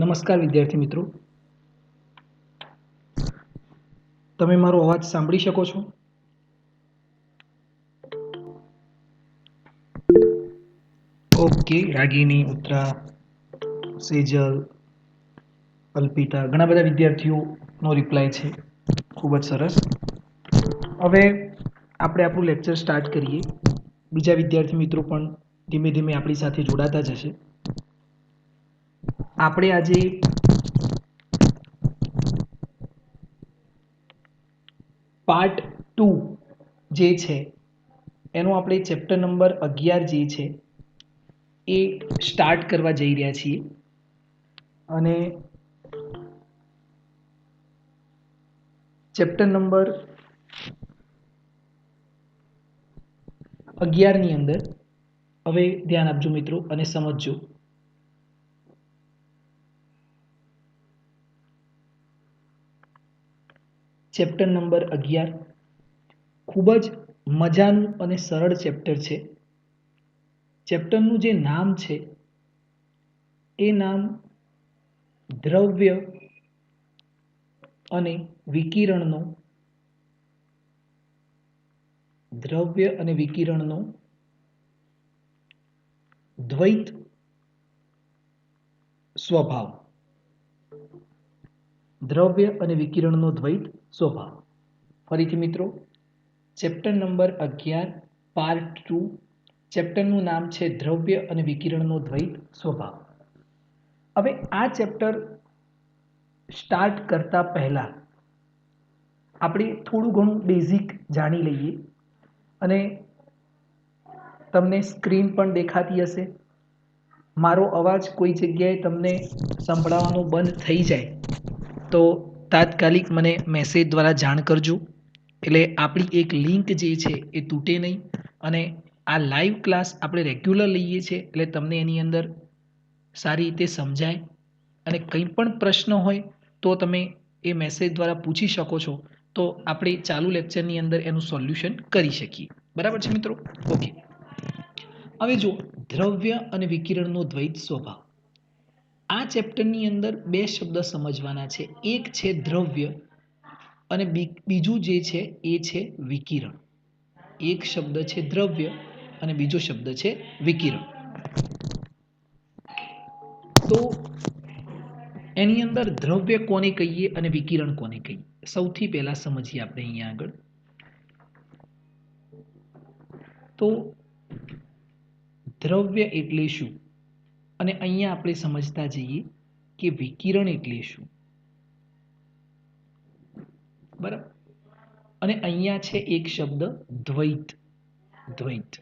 નમસ્કાર વિદ્યાર્થી મિત્રો, તમે મારો અવાજ સાંભળી શકો છો? ઓકે, રાગિની, ઉત્તરા, સેજલ, અલ્પિતા, ઘણા બધા વિદ્યાર્થીઓનો રિપ્લાય છે. ખૂબ જ સરસ. હવે આપણે આપણું લેક્ચર સ્ટાર્ટ કરીએ. બીજા વિદ્યાર્થી મિત્રો પણ ધીમે ધીમે આપણી સાથે જોડાતા જશે. આપણે આજે પાર્ટ 2 જે છે એનો આપણે ચેપ્ટર નંબર 11 જે છે એ સ્ટાર્ટ કરવા જઈ રહ્યા છીએ. અને ચેપ્ટર નંબર 11 ની અંદર હવે ધ્યાન આપજો મિત્રો અને સમજજો. ચેપ્ટર નંબર 11 ખૂબ જ મજાનું અને સરળ ચેપ્ટર છે. ચેપ્ટરનું જે નામ છે એ નામ દ્રવ્ય અને વિકિરણનો દ્વૈત સ્વભાવ. દ્રવ્ય અને વિકિરણનો દ્વૈત સ્વભાવ. ફરીથી મિત્રો, ચેપ્ટર નંબર 11 પાર્ટ 2. ચેપ્ટરનું નામ છે દ્રવ્ય અને વિકિરણનો દ્વૈત સ્વભાવ. હવે આ ચેપ્ટર સ્ટાર્ટ કરતા પહેલા આપણે થોડું ઘણું બેઝિક જાણી લઈએ. અને તમને સ્ક્રીન પણ દેખાતી હશે. મારો અવાજ કોઈ જગ્યાએ તમને સંભળાવવાનો બંધ થઈ જાય તો તાત્કાલિક મને મેસેજ દ્વારા જાણ કરજો. એટલે આપણી એક લિંક જે છે એ તૂટે નહીં. અને આ લાઈવ ક્લાસ આપણે રેગ્યુલર લઈએ છીએ એટલે તમને એની અંદર સારી રીતે સમજાય. અને કંઈ પણ પ્રશ્ન હોય તો તમે એ મેસેજ દ્વારા પૂછી શકો છો. તો આપણે ચાલુ લેક્ચરની અંદર એનું સોલ્યુશન કરી શકીએ. બરાબર છે મિત્રો? ઓકે. હવે જો દ્રવ્ય અને વિકિરણનો દ્વૈત સ્વભાવ. આ ચેપ્ટરની અંદર બે શબ્દ સમજવાના છે. એક છે દ્રવ્ય અને બીજું જે છે એ છે વિકિરણ. એક શબ્દ છે દ્રવ્ય અને બીજો શબ્દ છે વિકિરણ. તો એની અંદર દ્રવ્ય કોને કહીએ અને વિકિરણ કોને કહીએ? સૌથી પહેલા સમજીએ આપણે અહીંયા આગળ. તો દ્રવ્ય એટલે શું? અને અહીંયા આપણે સમજતા જઈએ કે વિકિરણ એટલે શું. બરાબર. અને અહીંયા છે એક શબ્દ દ્વૈત.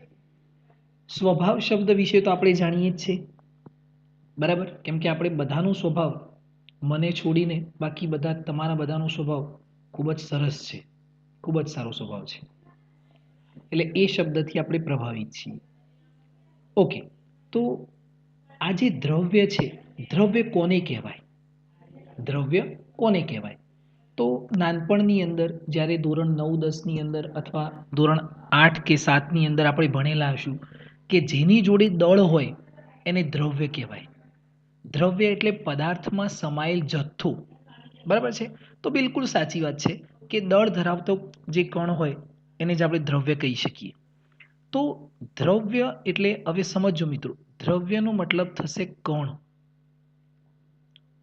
સ્વભાવ શબ્દ વિશે તો આપણે જાણીએ જ છે. બરાબર. કેમ કે આપણે બધાનો સ્વભાવ, મને છોડીને બાકી બધા, તમારા બધાનો સ્વભાવ ખૂબ જ સરસ છે. ખૂબ જ સારો સ્વભાવ છે. એટલે એ શબ્દથી આપણે પ્રભાવિત છીએ. ઓકે. તો આ જે દ્રવ્ય છે, દ્રવ્ય કોને કહેવાય? દ્રવ્ય કોને કહેવાય? તો નાનપણની અંદર જ્યારે ધોરણ 9, 10 ની અંદર અથવા ધોરણ 8 કે 7 ની અંદર આપણે ભણેલા હશું કે જેની જોડે દળ હોય એને દ્રવ્ય કહેવાય. દ્રવ્ય એટલે પદાર્થમાં સમાયેલ જથ્થો. બરાબર છે? તો બિલકુલ સાચી વાત છે કે દળ ધરાવતો જે કણ હોય એને જ આપણે દ્રવ્ય કહી શકીએ. તો દ્રવ્ય એટલે, હવે સમજો મિત્રો, દ્રવ્યનો મતલબ થશે કણ.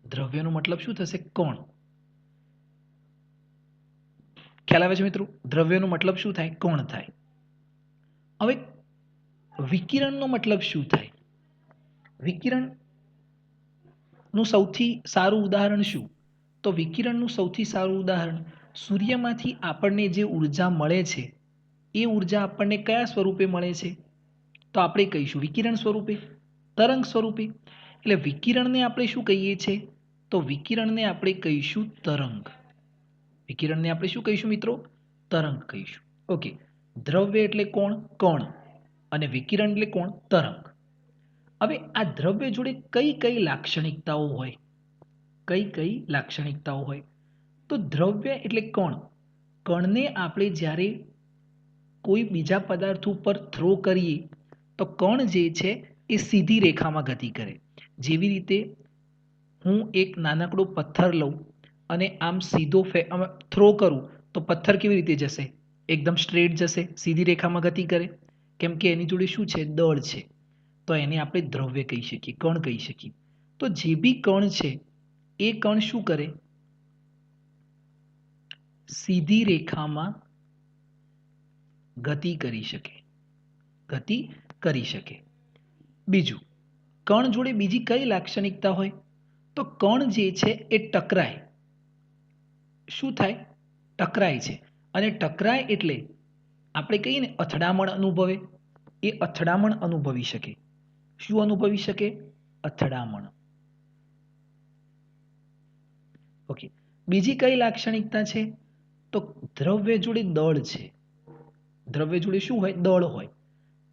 દ્રવ્યનો મતલબ શું થશે? કણ. ખ્યાલ આવે છે મિત્રો? દ્રવ્યનો મતલબ શું થાય? કણ થાય. હવે વિકિરણનો મતલબ શું થાય? વિકિરણનું સૌથી સારું ઉદાહરણ શું? તો વિકિરણનું સૌથી સારું ઉદાહરણ, સૂર્યમાંથી આપણને જે ઉર્જા મળે છે એ ઉર્જા આપણને કયા સ્વરૂપે મળે છે? તો આપણે કહીશું વિકિરણ સ્વરૂપે, તરંગ સ્વરૂપે. એટલે વિકિરણને આપણે શું કહીએ છીએ? તો વિકિરણને આપણે કહીશું તરંગ. વિકિરણને આપણે શું કહીશું મિત્રો? તરંગ કહીશું. ઓકે. દ્રવ્ય એટલે કોણ? કણ. અને વિકિરણ એટલે કોણ? તરંગ. હવે આ દ્રવ્ય જોડે કઈ કઈ લાક્ષણિકતાઓ હોય? કઈ કઈ લાક્ષણિકતાઓ હોય? તો દ્રવ્ય એટલે કણ. કણને આપણે જ્યારે કોઈ બીજા પદાર્થ ઉપર થ્રો કરીએ તો કણ જે છે એ સીધી રેખામાં ગતિ કરે. જેવી રીતે હું એક નાનકડો પથ્થર લઉં અને આમ સીધો થ્રો કરું તો પથ્થર કેવી રીતે જશે? એકદમ સ્ટ્રેટ જશે, સીધી રેખામાં ગતિ કરે, કેમ કે એની જોડે શું છે? દળ છે. તો એને આપણે દ્રવ્ય કહી શકીએ, કણ કહી શકીએ. તો જે બી કણ છે એ કણ શું કરે? સીધી રેખામાં ગતિ કરી શકે, ગતિ કરી શકે. બીજું, કણ જોડે બીજી કઈ લાક્ષણિકતા હોય? તો કણ જે છે એ ટકરાય. શું થાય? ટકરાય છે. અને ટકરાય એટલે આપણે કહીએ ને અથડામણ અનુભવે, એ અથડામણ અનુભવી શકે. શું અનુભવી શકે? અથડામણ. ઓકે. બીજી કઈ લાક્ષણિકતા છે? તો દ્રવ્ય જોડે દળ છે. દ્રવ્ય જોડે શું હોય? દળ હોય.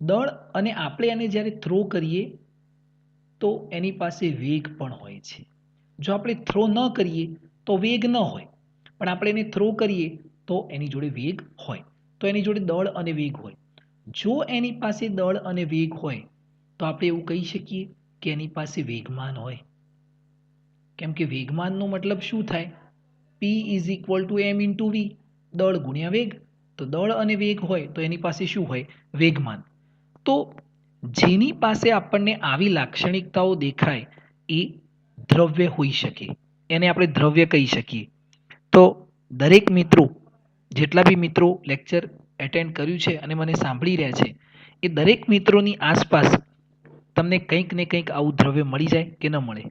દળ અને આપણે એને જ્યારે થ્રો કરીએ તો એની પાસે વેગ પણ હોય છે. જો આપણે થ્રો ન કરીએ તો વેગ ન હોય, પણ આપણે એને થ્રો કરીએ તો એની જોડે વેગ હોય. તો એની જોડે દળ અને વેગ હોય. જો એની પાસે દળ અને વેગ હોય તો આપણે એવું કહી શકીએ કે એની પાસે વેગમાન હોય. કેમ કે વેગમાનનો મતલબ શું થાય? P is equal to m into v, દળ ગુણ્યા વેગ. તો દળ અને વેગ હોય તો એની પાસે શું હોય? વેગમાન. તો જેની પાસે આપણને આવી લાક્ષણિકતાઓ દેખાય એ દ્રવ્ય હોઈ શકે, એને આપણે દ્રવ્ય કહી શકીએ. તો દરેક મિત્રો, જેટલા બી મિત્રો લેક્ચર એટેન્ડ કર્યું છે અને મને સાંભળી રહ્યા છે, એ દરેક મિત્રોની આસપાસ તમને કંઈક ને કંઈક આવું દ્રવ્ય મળી જાય કે ન મળે?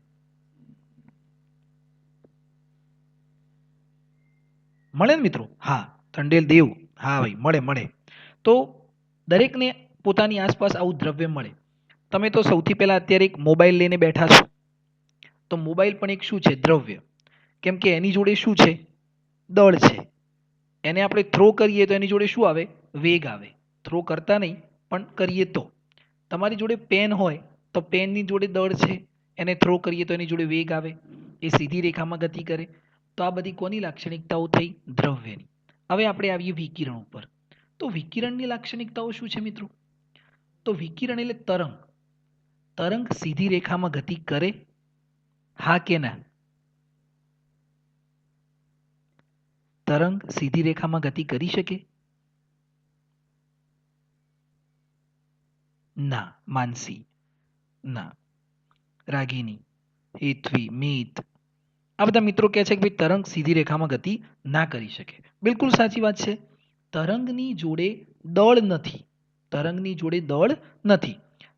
મળે ને મિત્રો? હા, થંડેલ દેવ, હા ભાઈ, મળે મળે. તો દરેકને પોતાની આસપાસ આવું દ્રવ્ય મળે. તમે તો સૌથી પહેલા અત્યારે એક મોબાઈલ લઈને બેઠા છો, તો મોબાઈલ પણ એક શું છે? દ્રવ્ય. કેમ કે એની જોડે શું છે? દળ છે. એને આપણે થ્રો કરીએ તો એની જોડે શું આવે? વેગ આવે. થ્રો કરતા નહીં, પણ કરીએ તો. તમારી જોડે પેન હોય તો પેનની જોડે દળ છે, એને થ્રો કરીએ તો એની જોડે વેગ આવે, એ સીધી રેખામાં ગતિ કરે. તો આ બધી કોની લાક્ષણિકતાઓ થઈ? દ્રવ્યની. હવે આપણે આવીએ વિકિરણ ઉપર. તો વિકિરણની લાક્ષણિકતાઓ શું છે મિત્રો? તો વિકિરણ એટલે તરંગ. તરંગ સીધી રેખામાં ગતિ કરે? હા કે ના? તરંગ સીધી રેખામાં ગતિ કરી શકે? ના. માનસી ના. રાગિની, હેતવી, મિત, આ બધા મિત્રો કહે છે કે ભાઈ તરંગ સીધી રેખામાં ગતિ ના કરી શકે. બિલકુલ સાચી વાત છે. તરંગની જોડે દળ નથી. તરંગની જોડે દળ નથી.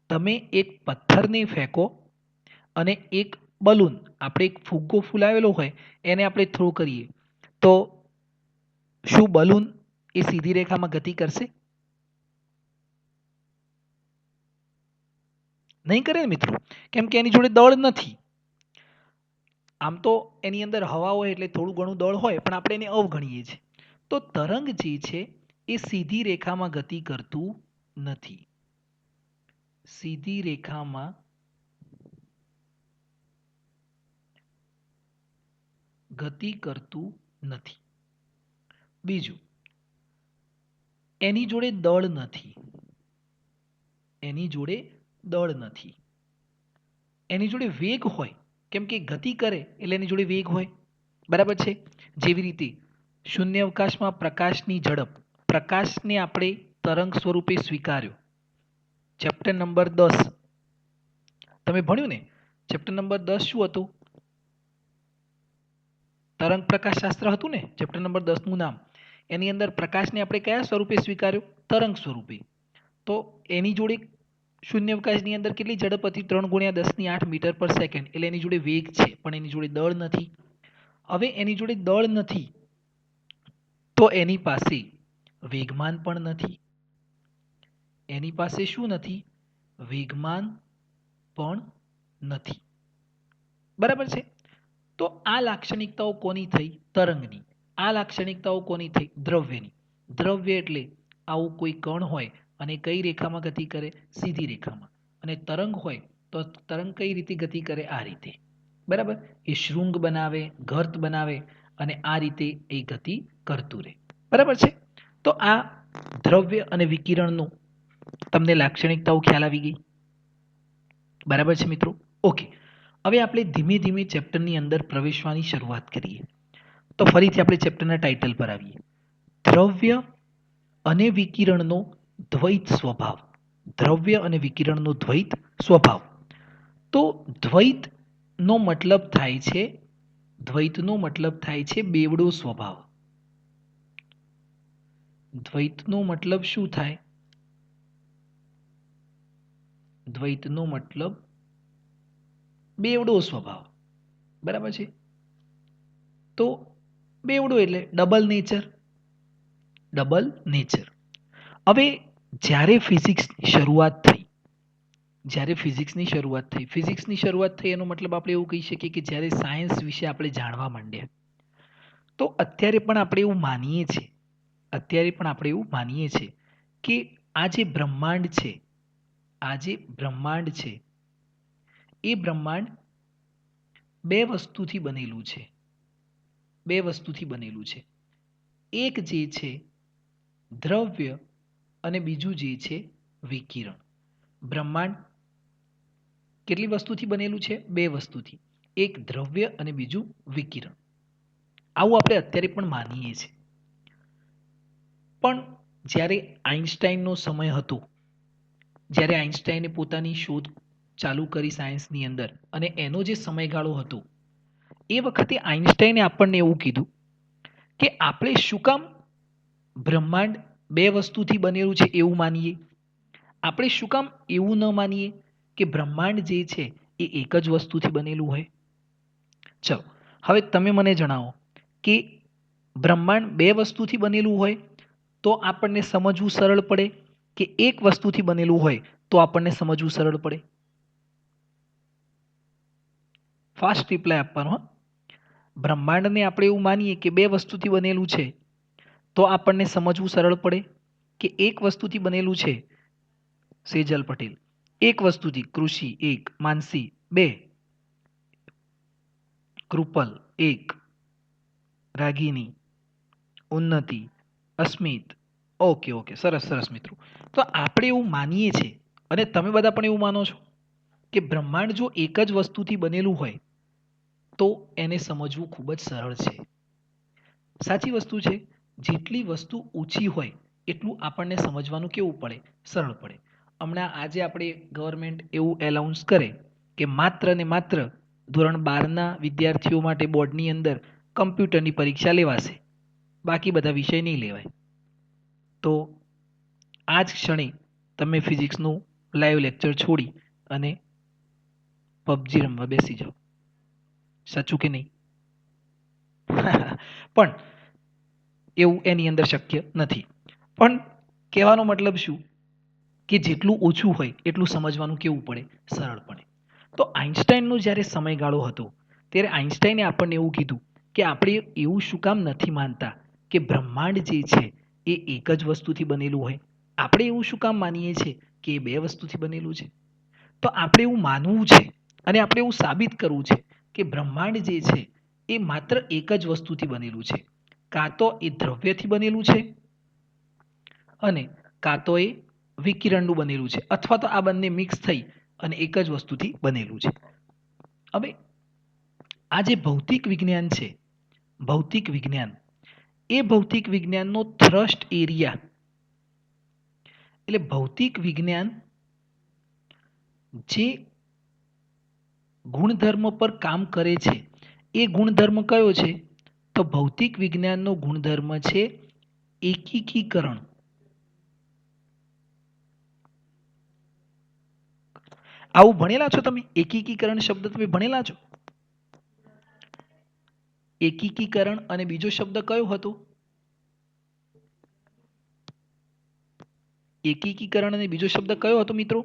તમે એક પથ્થરને ફેંકો અને એક બલૂન, આપણે એક ફુગ્ગો ફૂલાવેલો હોય એને આપણે થ્રો કરીએ તો શું બલૂન એ સીધી રેખામાં ગતિ કરશે? નહીં કરે ને મિત્રો, કેમ કે એની જોડે દળ નથી. આમ તો એની અંદર હવા હોય એટલે થોડું ઘણું દળ હોય, પણ આપણે એને અવગણીએ છીએ. તો તરંગ જે છે એ સીધી રેખામાં ગતિ કરતું નથી. સીધી રેખામાં ગતિ કરતું નથી. બીજું, એની જોડે દળ નથી. એની જોડે દળ નથી. એની જોડે વેગ હોય, કેમ કે ગતિ કરે એટલે એની જોડે વેગ હોય. બરાબર છે? જેવી રીતે શૂન્ય અવકાશમાં પ્રકાશની ઝડપ, પ્રકાશને આપણે તરંગ સ્વરૂપે સ્વીકાર્યો. ચેપ્ટર નંબર 10 તમે ભણ્યું ને? ચેપ્ટર નંબર 10 શું હતું? તરંગ પ્રકાશ શાસ્ત્ર હતું ને ચેપ્ટર નંબર 10 નું નામ. એની અંદર પ્રકાશને આપણે કયા સ્વરૂપે સ્વીકાર્યો? તરંગ સ્વરૂપે. તો એની જોડે શૂન્યાવકાશની અંદર કેટલી ઝડપ હતી? 3 × 10⁸ મીટર પર સેકન્ડ. એટલે એની જોડે વેગ છે, પણ એની જોડે દળ નથી. હવે એની જોડે દળ નથી તો એની પાસે વેગમાન પણ નથી. એની પાસે શું નથી? વેગમાન પણ નથી. બરાબર છે? તો આ લાક્ષણિકતાઓ કોની થઈ? તરંગની. આ લાક્ષણિકતાઓ કોની થઈ? દ્રવ્યની. દ્રવ્ય એટલે આવું કોઈ કણ હોય અને કઈ રેખામાં ગતિ કરે? સીધી રેખામાં. અને તરંગ હોય તો તરંગ કઈ રીતે ગતિ કરે? આ રીતે. બરાબર? એ શૃંગ બનાવે, ગર્ત બનાવે અને આ રીતે એ ગતિ કરતું રહે. બરાબર છે? તો આ દ્રવ્ય અને વિકિરણનું તમને લાક્ષણિકતાઓ ખ્યાલ આવી ગઈ? બરાબર છે મિત્રો? ઓકે. હવે આપણે ધીમે ધીમે ચેપ્ટરની અંદર પ્રવેશવાની શરૂઆત કરીએ. તો ફરીથી આપણે ચેપ્ટરના ટાઇટલ પર આવીએ. દ્રવ્ય અને વિકિરણનો દ્વૈત સ્વભાવ. દ્રવ્ય અને વિકિરણનો દ્વૈત સ્વભાવ. તો દ્વૈતનો મતલબ થાય છે બેવડો સ્વભાવ. દ્વૈતનો મતલબ શું થાય? દ્વૈતનો મતલબ બેવડો સ્વભાવ. બરાબર છે. તો બેવડો એટલે ડબલ નેચર. હવે જ્યારે ફિઝિક્સની શરૂઆત થઈ એનો મતલબ આપણે એવું કહી શકીએ કે જ્યારે સાયન્સ વિશે આપણે જાણવા માંડ્યા. તો અત્યારે પણ આપણે એવું માનીએ છીએ કે આ જે બ્રહ્માંડ છે એ બ્રહ્માંડ બે વસ્તુથી બનેલું છે. એક જે છે દ્રવ્ય અને બીજું જે છે વિકિરણ. બ્રહ્માંડ કેટલી વસ્તુથી બનેલું છે? બે વસ્તુથી. એક દ્રવ્ય અને બીજું વિકિરણ. આવું આપણે અત્યારે પણ માનીએ છીએ. પણ જ્યારે આઈન્સ્ટાઈનનો સમય હતો, જ્યારે આઈન્સ્ટાઈને પોતાની શોધ ચાલુ કરી સાયન્સની અંદર, અને એનો જે સમયગાળો હતો એ વખતે આઈન્સ્ટાઈને આપણને એવું કીધું કે આપણે શું કામ બ્રહ્માંડ બે વસ્તુથી બનેલું છે એવું માનીએ? આપણે શું કામ એવું ન માનીએ કે બ્રહ્માંડ જે છે એ એક જ વસ્તુથી બનેલું હોય? ચલો હવે તમે મને જણાવો કે બ્રહ્માંડ બે વસ્તુથી બનેલું હોય તો આપણને સમજવું સરળ પડે કે એક વસ્તુથી બનેલું હોય તો આપણને સમજવું સરળ પડે? ફાસ્ટ રિપ્લાય આપવાનો. બ્રહ્માંડને આપણે એવું માનીએ કે બે વસ્તુથી બનેલું છે તો આપણને સમજવું સરળ પડે કે એક વસ્તુથી બનેલું છે? સેજલ પટેલ. એક વસ્તુથી. કૃષિ 1, માનસી 2, કૃપલ 1, રાગિની, ઉન્નતિ, અસ્મિત. ઓકે સરસ મિત્રો. તો આપણે એવું માનીએ છીએ અને તમે બધા પણ એવું માનો છો કે બ્રહ્માંડ જો એક જ વસ્તુથી બનેલું હોય તો એને સમજવું ખૂબ જ સરળ છે. સાચી વસ્તુ છે. જેટલી વસ્તુ ઓછી હોય એટલું આપણને સમજવાનું કેવું પડે? સરળ પડે. હમણાં આજે આપણે ગવર્મેન્ટ એવું એલાઉન્સ કરે કે માત્ર ને માત્ર ધોરણ 12ના વિદ્યાર્થીઓ માટે બોર્ડની અંદર કમ્પ્યુટરની પરીક્ષા લેવાશે, બાકી બધા વિષય નહીં લેવાય. તો આ જ ક્ષણે તમે ફિઝિક્સનું લાઈવ લેક્ચર છોડી અને પબજી રમવા બેસી જાઓ. સાચું કે નહીં? પણ એવું એની અંદર શક્ય નથી. પણ કહેવાનો મતલબ શું કે જેટલું ઓછું હોય એટલું સમજવાનું કેવું પડે? સરળ પડે. તો આઈન્સ્ટાઈનનો જ્યારે સમયગાળો હતો ત્યારે આઈન્સ્ટાઈને આપણને એવું કીધું કે આપણે એવું શું કામ નથી માનતા કે બ્રહ્માંડ જે છે એ એક જ વસ્તુથી બનેલું હોય? આપણે એવું શું કામ માનીએ છીએ કે એ બે વસ્તુથી બનેલું છે? તો આપણે એવું માનવું છે અને આપણે એવું સાબિત કરવું છે કે બ્રહ્માંડ જે છે એ માત્ર એક જ વસ્તુથી બનેલું છે. કાં તો એ દ્રવ્યથી બનેલું છે અને કાં તો એ વિકિરણનું બનેલું છે, અથવા તો આ બંને મિક્સ થઈ અને એક જ વસ્તુથી બનેલું છે. હવે આ જે ભૌતિક વિજ્ઞાન છે, ભૌતિક વિજ્ઞાનનો થ્રસ્ટ એરિયા, એટલે ભૌતિક વિજ્ઞાન જે ગુણધર્મ પર કામ કરે છે એ ગુણધર્મ કયો છે? તો ભૌતિક વિજ્ઞાનનો ગુણધર્મ છે એકીકીકરણ. આવું ભણેલા છો તમે? એકીકીકરણ શબ્દ તમે ભણેલા છો? એકીકીકરણ અને બીજો શબ્દ કયો હતો? એકીકીકરણ અને બીજો શબ્દ કયો હતો મિત્રો?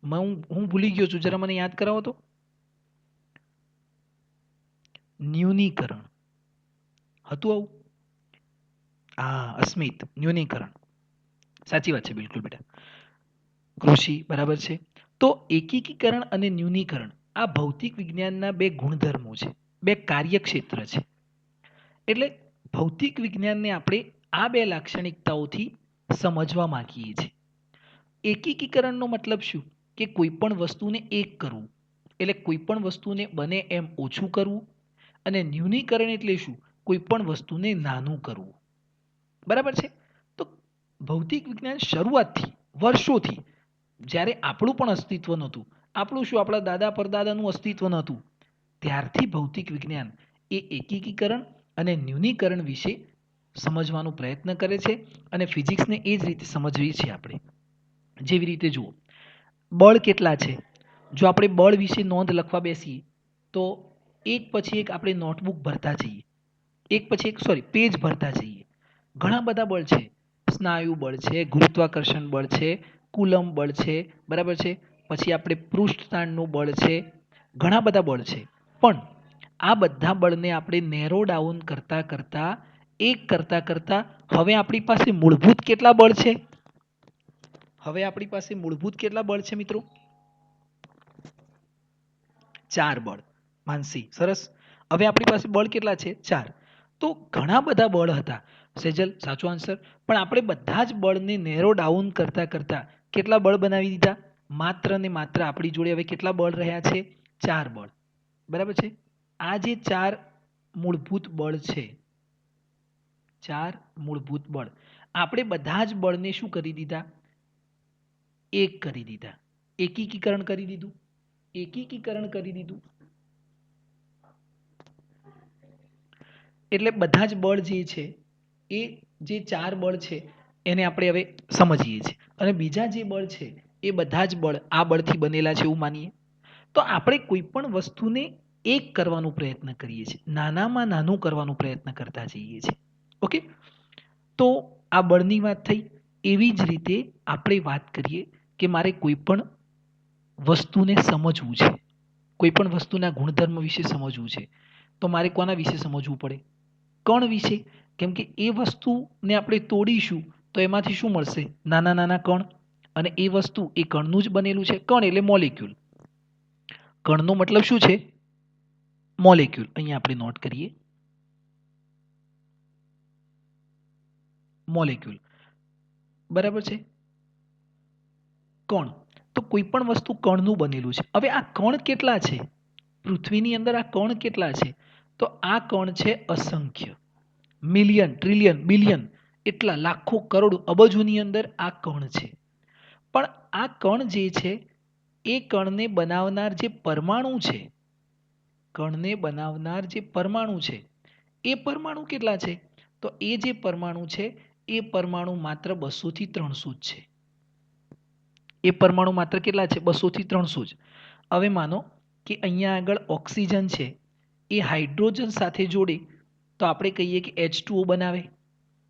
હું ભૂલી ગયો છું, જરા મને યાદ કરાવો તો. ન્યૂનીકરણ હતું આવું? હા, અસ્મિત. ન્યૂનીકરણ સાચી વાત છે બિલકુલ બેટા. કૃષિ બરાબર છે. તો એકીકીકરણ અને ન્યૂનીકરણ આ ભૌતિક વિજ્ઞાનના બે ગુણધર્મો છે, બે કાર્યક્ષેત્ર છે. એટલે ભૌતિક વિજ્ઞાનને આપણે આ બે લાક્ષણિકતાઓથી સમજવા માંગીએ છીએ. એકીકીકરણનો મતલબ શું? કે કોઈ પણ વસ્તુને એક કરવું. એટલે કોઈ પણ વસ્તુને બને એમ ઓછું કરવું, અને ન્યૂનીકરણ એટલે શું? કોઈ પણ વસ્તુને નાનું કરવું. બરાબર છે? તો ભૌતિક વિજ્ઞાન શરૂઆતથી વર્ષોથી, જ્યારે આપણું પણ અસ્તિત્વ નહોતું, આપણું શું, આપણા દાદા પરદાદાનું અસ્તિત્વ નહોતું, ત્યારથી ભૌતિક વિજ્ઞાન એ એકીકરણ અને ન્યૂનીકરણ વિશે સમજવાનો પ્રયત્ન કરે છે, અને ફિઝિક્સને એ જ રીતે સમજવી છે આપણે. જેવી રીતે જુઓ, બળ કેટલા છે? જો આપણે બળ વિશે નોંધ લખવા બેસીએ તો એક પછી એક આપણે નોટબુક ભરતા જઈએ, એક પછી એક પેજ ભરતા જઈએ. ઘણા બધા બળ છે. સ્નાયુ બળ છે, ગુરુત્વાકર્ષણ બળ છે, કુલમ બળ છે, બરાબર છે. પછી આપણે પૃષ્ઠતાણનું બળ છે, ઘણા બધા બળ છે. પણ આ બધા બળને આપણે નેરો ડાઉન કરતા કરતા, એક કરતા કરતા, હવે આપણી પાસે મૂળભૂત કેટલા બળ છે? હવે આપણી પાસે મૂળભૂત કેટલા બળ છે મિત્રો? 4 બળ. માનસી, સરસ. હવે આપણી પાસે બળ કેટલા છે? 4. તો ઘણા બધા બળ હતા. સેજલ, સાચો આન્સર. પણ આપણે બધા જ બળને નેરો ડાઉન કરતા કરતા કેટલા બળ બનાવી દીધા? માત્ર ને માત્ર આપણી જોડે હવે કેટલા બળ રહ્યા છે? 4 બળ. બરાબર છે? આ જે 4 મૂળભૂત બળ છે, 4 મૂળભૂત બળ, આપણે બધા જ બળને શું કરી દીધા? એક કરી દીધા. એકીકરણ કરી દીધું. એકીકરણ કરી દીધું. એટલે બધા જ બળ જે છે, એ જે 4 બળ છે એને આપણે હવે સમજીએ છીએ. અને બીજા જે બળ છે એ બધા જ બળ આ બળથી બનેલા છે એવું માનીએ. તો આપણે કોઈ પણ વસ્તુને એક કરવાનો પ્રયત્ન કરીએ છીએ, નાનામાં નાનું કરવાનો પ્રયત્ન કરતા જઈએ છીએ. ઓકે, તો આ બળની વાત થઈ. એવી જ રીતે આપણે વાત કરીએ કે મારે કોઈ પણ વસ્તુને સમજવું છે, કોઈ પણ વસ્તુના ગુણધર્મ વિશે સમજવું છે, તો મારે કોના વિશે સમજવું પડે? કણ વિશે. કેમ કે એ વસ્તુને આપણે તોડીશું તો એમાંથી શું મળશે? નાના નાના કણ. અને એ વસ્તુ એ કણનું જ બનેલું છે. કણ એટલે મોલેક્યુલ. કણનો મતલબ શું છે? મોલેક્યુલ. અહીંયા આપણે નોટ કરીએ, મોલેક્યુલ. બરાબર છે? કણ. તો કોઈ પણ વસ્તુ કણનું બનેલું છે. હવે આ કણ કેટલા છે? પૃથ્વીની અંદર આ કણ કેટલા છે? તો આ કણ છે અસંખ્ય. મિલિયન, ટ્રિલિયન, બિલિયન, એટલા લાખો, કરોડો, અબજોની અંદર આ કણ છે. પણ આ કણ જે છે એ કણને બનાવનાર જે પરમાણુ છે, કણને બનાવનાર જે પરમાણુ છે, એ પરમાણુ કેટલા છે? તો એ જે પરમાણુ છે એ પરમાણુ માત્ર 200 થી 300 જ છે. એ પરમાણુ માત્ર કેટલા છે? 200 થી 300 જ. હવે માનો કે અહીંયા આગળ ઓક્સિજન છે, એ હાઇડ્રોજન સાથે જોડે તો આપણે કહીએ કે H2O બનાવે.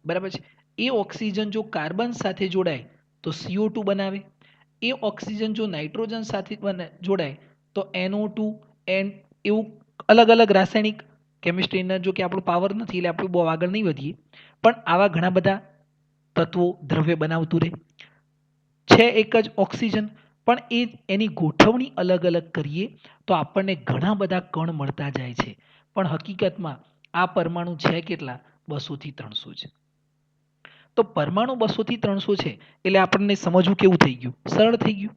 બરાબર છે? એ ઓક્સિજન જો કાર્બન સાથે જોડાય તો CO2 બનાવે. એ ઓક્સિજન જો નાઇટ્રોજન સાથે જોડાય તો NO2, N, એવું અલગ અલગ રાસાયણિક, કેમિસ્ટ્રીના જો કે આપણો પાવર નથી એટલે આપણે બહુ આગળ નહીં વધીએ, પણ આવા ઘણા બધા તત્વો, દ્રવ્ય બનાવતું રહે છે. એક જ ઓક્સિજન, પણ એ એની ગોઠવણી અલગ અલગ કરીએ તો આપણને ઘણા બધા કણ મળતા જાય છે. પણ હકીકતમાં આ પરમાણુ છે કેટલા? 200 થી 300 છે. તો પરમાણુ 200 થી 300 છે એટલે આપણને સમજવું કેવું થઈ ગયું? સરળ થઈ ગયું.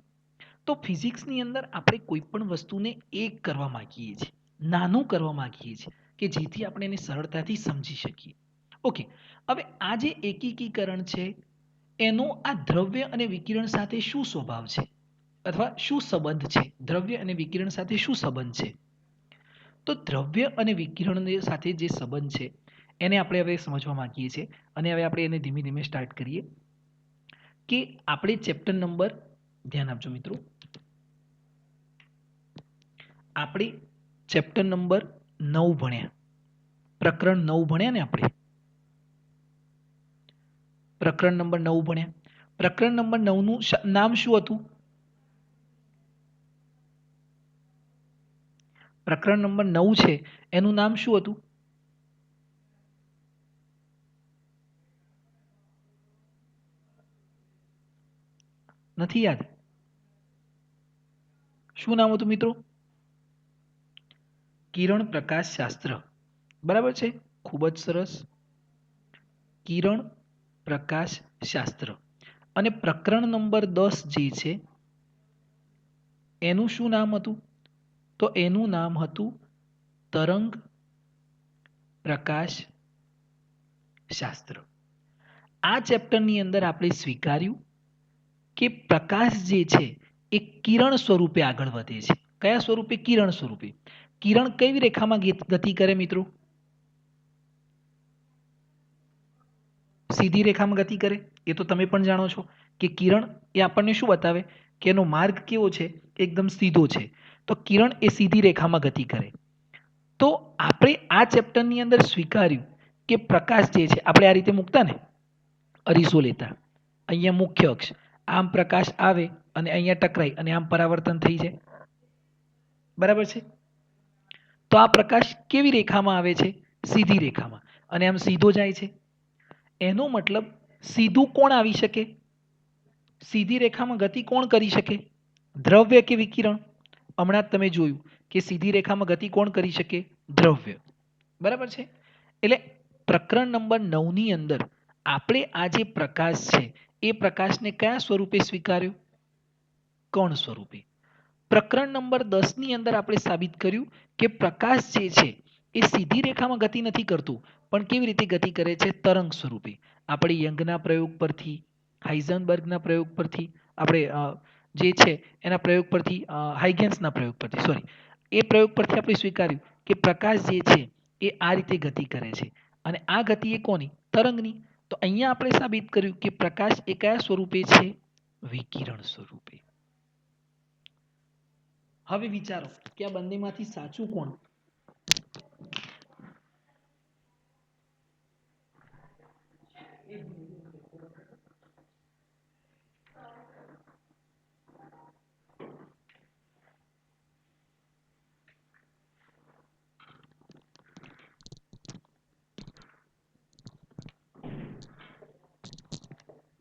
તો ફિઝિક્સની અંદર આપણે કોઈ પણ વસ્તુને એક કરવા માંગીએ છીએ, નાનું કરવા માંગીએ છીએ, કે જેથી આપણે એને સરળતાથી સમજી શકીએ. ઓકે, હવે આ જે એકીકરણ છે એનો આ દ્રવ્ય અને વિકિરણ સાથે શું સ્વભાવ છે, અથવા શું સંબંધ છે? દ્રવ્ય અને વિકિરણ સાથે શું સંબંધ છે? તો દ્રવ્ય અને વિકિરણ સાથે જે સંબંધ છે એને આપણે હવે સમજવા માંગીએ છીએ. અને હવે આપણે એને ધીમે ધીમે સ્ટાર્ટ કરીએ કે આપણે ચેપ્ટર નંબર, ધ્યાન આપજો મિત્રો, આપણે ચેપ્ટર નંબર 9 ભણ્યા, પ્રકરણ 9 ભણ્યા ને આપણે, પ્રકરણ નંબર 9 ભણ્યા. પ્રકરણ નંબર 9 નું નામ શું હતું? પ્રકરણ નંબર 9 છે એનું નામ શું હતું? નથી યાદ? શું નામ હતું મિત્રો? કિરણ પ્રકાશ શાસ્ત્ર. બરાબર છે? ખૂબ જ સરસ. કિરણ પ્રકાશ શાસ્ત્ર. અને પ્રકરણ નંબર 10 જે છે એનું શું નામ હતું? તો એનું નામ હતું તરંગ પ્રકાશ શાસ્ત્ર. આ ચેપ્ટરની અંદર આપણે સ્વીકાર્યું કે પ્રકાશ જે છે એ કિરણ સ્વરૂપે આગળ વધે છે. કયા સ્વરૂપે? કિરણ સ્વરૂપે. કિરણ કેવી રેખામાં ગતિ કરે મિત્રો? સીધી રેખામાં ગતિ કરે. એ તો તમે પણ જાણો છો કે કિરણ એ આપણને શું બતાવે કે એનો માર્ગ કેવો છે? એકદમ સીધો છે. તો કિરણ એ સીધી રેખામાં ગતિ કરે. તો આપણે આ ચેપ્ટરની અંદર સ્વીકાર્યું કે પ્રકાશ જે છે, આપણે આ રીતે મૂકતા ને અરીસો લેતા, અહીંયા મુખ્ય અક્ષ, આમ પ્રકાશ આવે અને અહીંયા ટકરાય અને આમ પરાવર્તન થઈ જાય. બરાબર છે? તો આ પ્રકાશ કેવી રેખામાં આવે છે? સીધી રેખામાં. અને આમ સીધો જાય છે. એનો મતલબ સીધું કોણ આવી શકે? સીધી રેખામાં ગતિ કોણ કરી શકે? દ્રવ્ય કે વિકિરણ? હમણાં જ તમે જોયું કે સીધી રેખામાં ગતિ કોણ કરી શકે? દ્રવ્ય. બરાબર છે? એટલે પ્રકરણ નંબર 9 ની અંદર આપણે આ જે પ્રકાશ છે એ પ્રકાશને કયા સ્વરૂપે સ્વીકાર્યો? કણ સ્વરૂપે. પ્રકરણ નંબર 10 ની અંદર આપણે સાબિત કર્યું કે પ્રકાશ જે છે એ સીધી રેખામાં ગતિ નથી કરતું, પણ કેવી રીતે ગતિ કરે છે? તરંગ સ્વરૂપે. આપણે યંગના પ્રયોગ પરથી, હાઇઝનબર્ગના પ્રયોગ પરથી, આપણે જે છે એના પ્રયોગ પરથી, હાઇગેન્સના પ્રયોગ પરથી, સોરી, એ પ્રયોગ પરથી આપણે સ્વીકાર્યું કે પ્રકાશ જે છે એ આ રીતે ગતિ કરે છે. અને આ ગતિ એ કોની? તરંગની. તો અહીંયા આપણે સાબિત કર્યું કે પ્રકાશ એ કયા સ્વરૂપે છે? વિકિરણ સ્વરૂપે. હવે વિચારો કે આ બંનેમાંથી સાચું કોણ?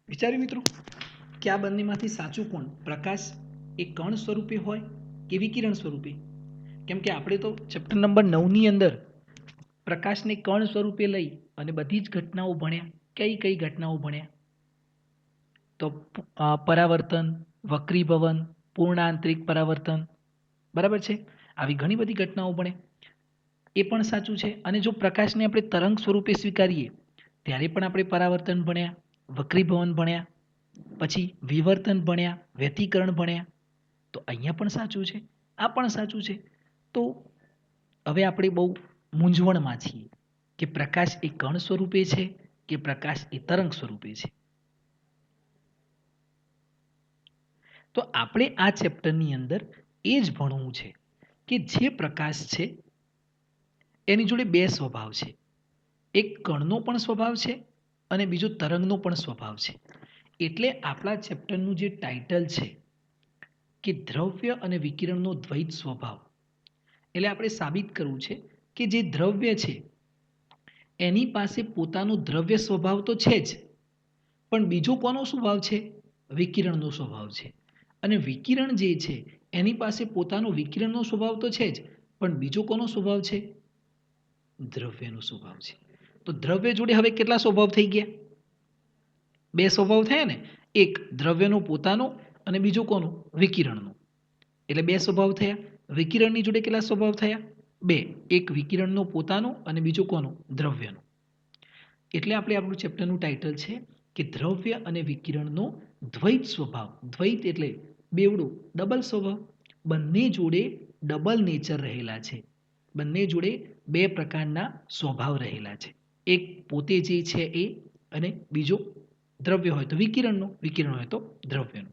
વિચાર્યું મિત્રો કે આ બંનેમાંથી સાચું કોણ? પ્રકાશ એ કણ સ્વરૂપે હોય કે વિકિરણ સ્વરૂપે? કેમ કે આપણે તો ચેપ્ટર નંબર 9 ની અંદર પ્રકાશને કણ સ્વરૂપે લઈ અને બધી જ ઘટનાઓ ભણ્યા. કઈ કઈ ઘટનાઓ ભણ્યા? તો પરાવર્તન, વક્રીભવન, પૂર્ણાંતરિક પરાવર્તન. બરાબર છે? આવી ઘણી બધી ઘટનાઓ ભણે. એ પણ સાચું છે. અને જો પ્રકાશને આપણે તરંગ સ્વરૂપે સ્વીકારીએ ત્યારે પણ આપણે પરાવર્તન ભણ્યા, વક્રીભવન ભણ્યા, પછી વિવર્તન ભણ્યા, વ્યતિકરણ ભણ્યા. તો અહીંયા પણ સાચું છે, આ પણ સાચું છે. તો હવે આપણે બહુ મૂંઝવણમાં છીએ કે પ્રકાશ એ કણ સ્વરૂપે છે કે પ્રકાશ એ તરંગ સ્વરૂપે છે. તો આપણે આ ચેપ્ટરની અંદર એ જ ભણવું છે કે જે પ્રકાશ છે એની જોડે બે સ્વભાવ છે. એક કણનો પણ સ્વભાવ છે અને બીજો તરંગનો પણ સ્વભાવ છે. એટલે આપણા ચેપ્ટરનું જે ટાઇટલ છે કે દ્રવ્ય અને વિકિરણનો દ્વૈત સ્વભાવ. એટલે આપણે સાબિત કરવું છે કે જે દ્રવ્ય છે એની પાસે પોતાનો દ્રવ્ય સ્વભાવ તો છે જ, પણ બીજો કોનો સ્વભાવ છે? વિકિરણનો સ્વભાવ છે. અને વિકિરણ જે છે એની પાસે પોતાનો વિકિરણનો સ્વભાવ તો છે જ, પણ બીજો કોનો સ્વભાવ છે? દ્રવ્યનો સ્વભાવ છે. તો દ્રવ્ય જોડે હવે કેટલા સ્વભાવ થઈ ગયા? બે સ્વભાવ થયા ને. એક દ્રવ્યનો પોતાનો અને બીજો કોનો? વિકિરણનો. એટલે બે સ્વભાવ થયા. વિકિરણની જોડે કેટલા સ્વભાવ થયા? બે. એક વિકિરણનો પોતાનો અને બીજો કોનો? દ્રવ્યનો. એટલે આપણે આપણું ચેપ્ટરનું ટાઇટલ છે કે દ્રવ્ય અને વિકિરણનો દ્વૈત સ્વભાવ. દ્વૈત એટલે બેવડો, ડબલ સ્વભાવ. બંને જોડે ડબલ નેચર રહેલા છે. બંને જોડે બે પ્રકારના સ્વભાવ રહેલા છે. એક પોતે જે છે એ, અને બીજો દ્રવ્ય હોય તો વિકિરણનો, વિકિરણ હોય તો દ્રવ્યનો.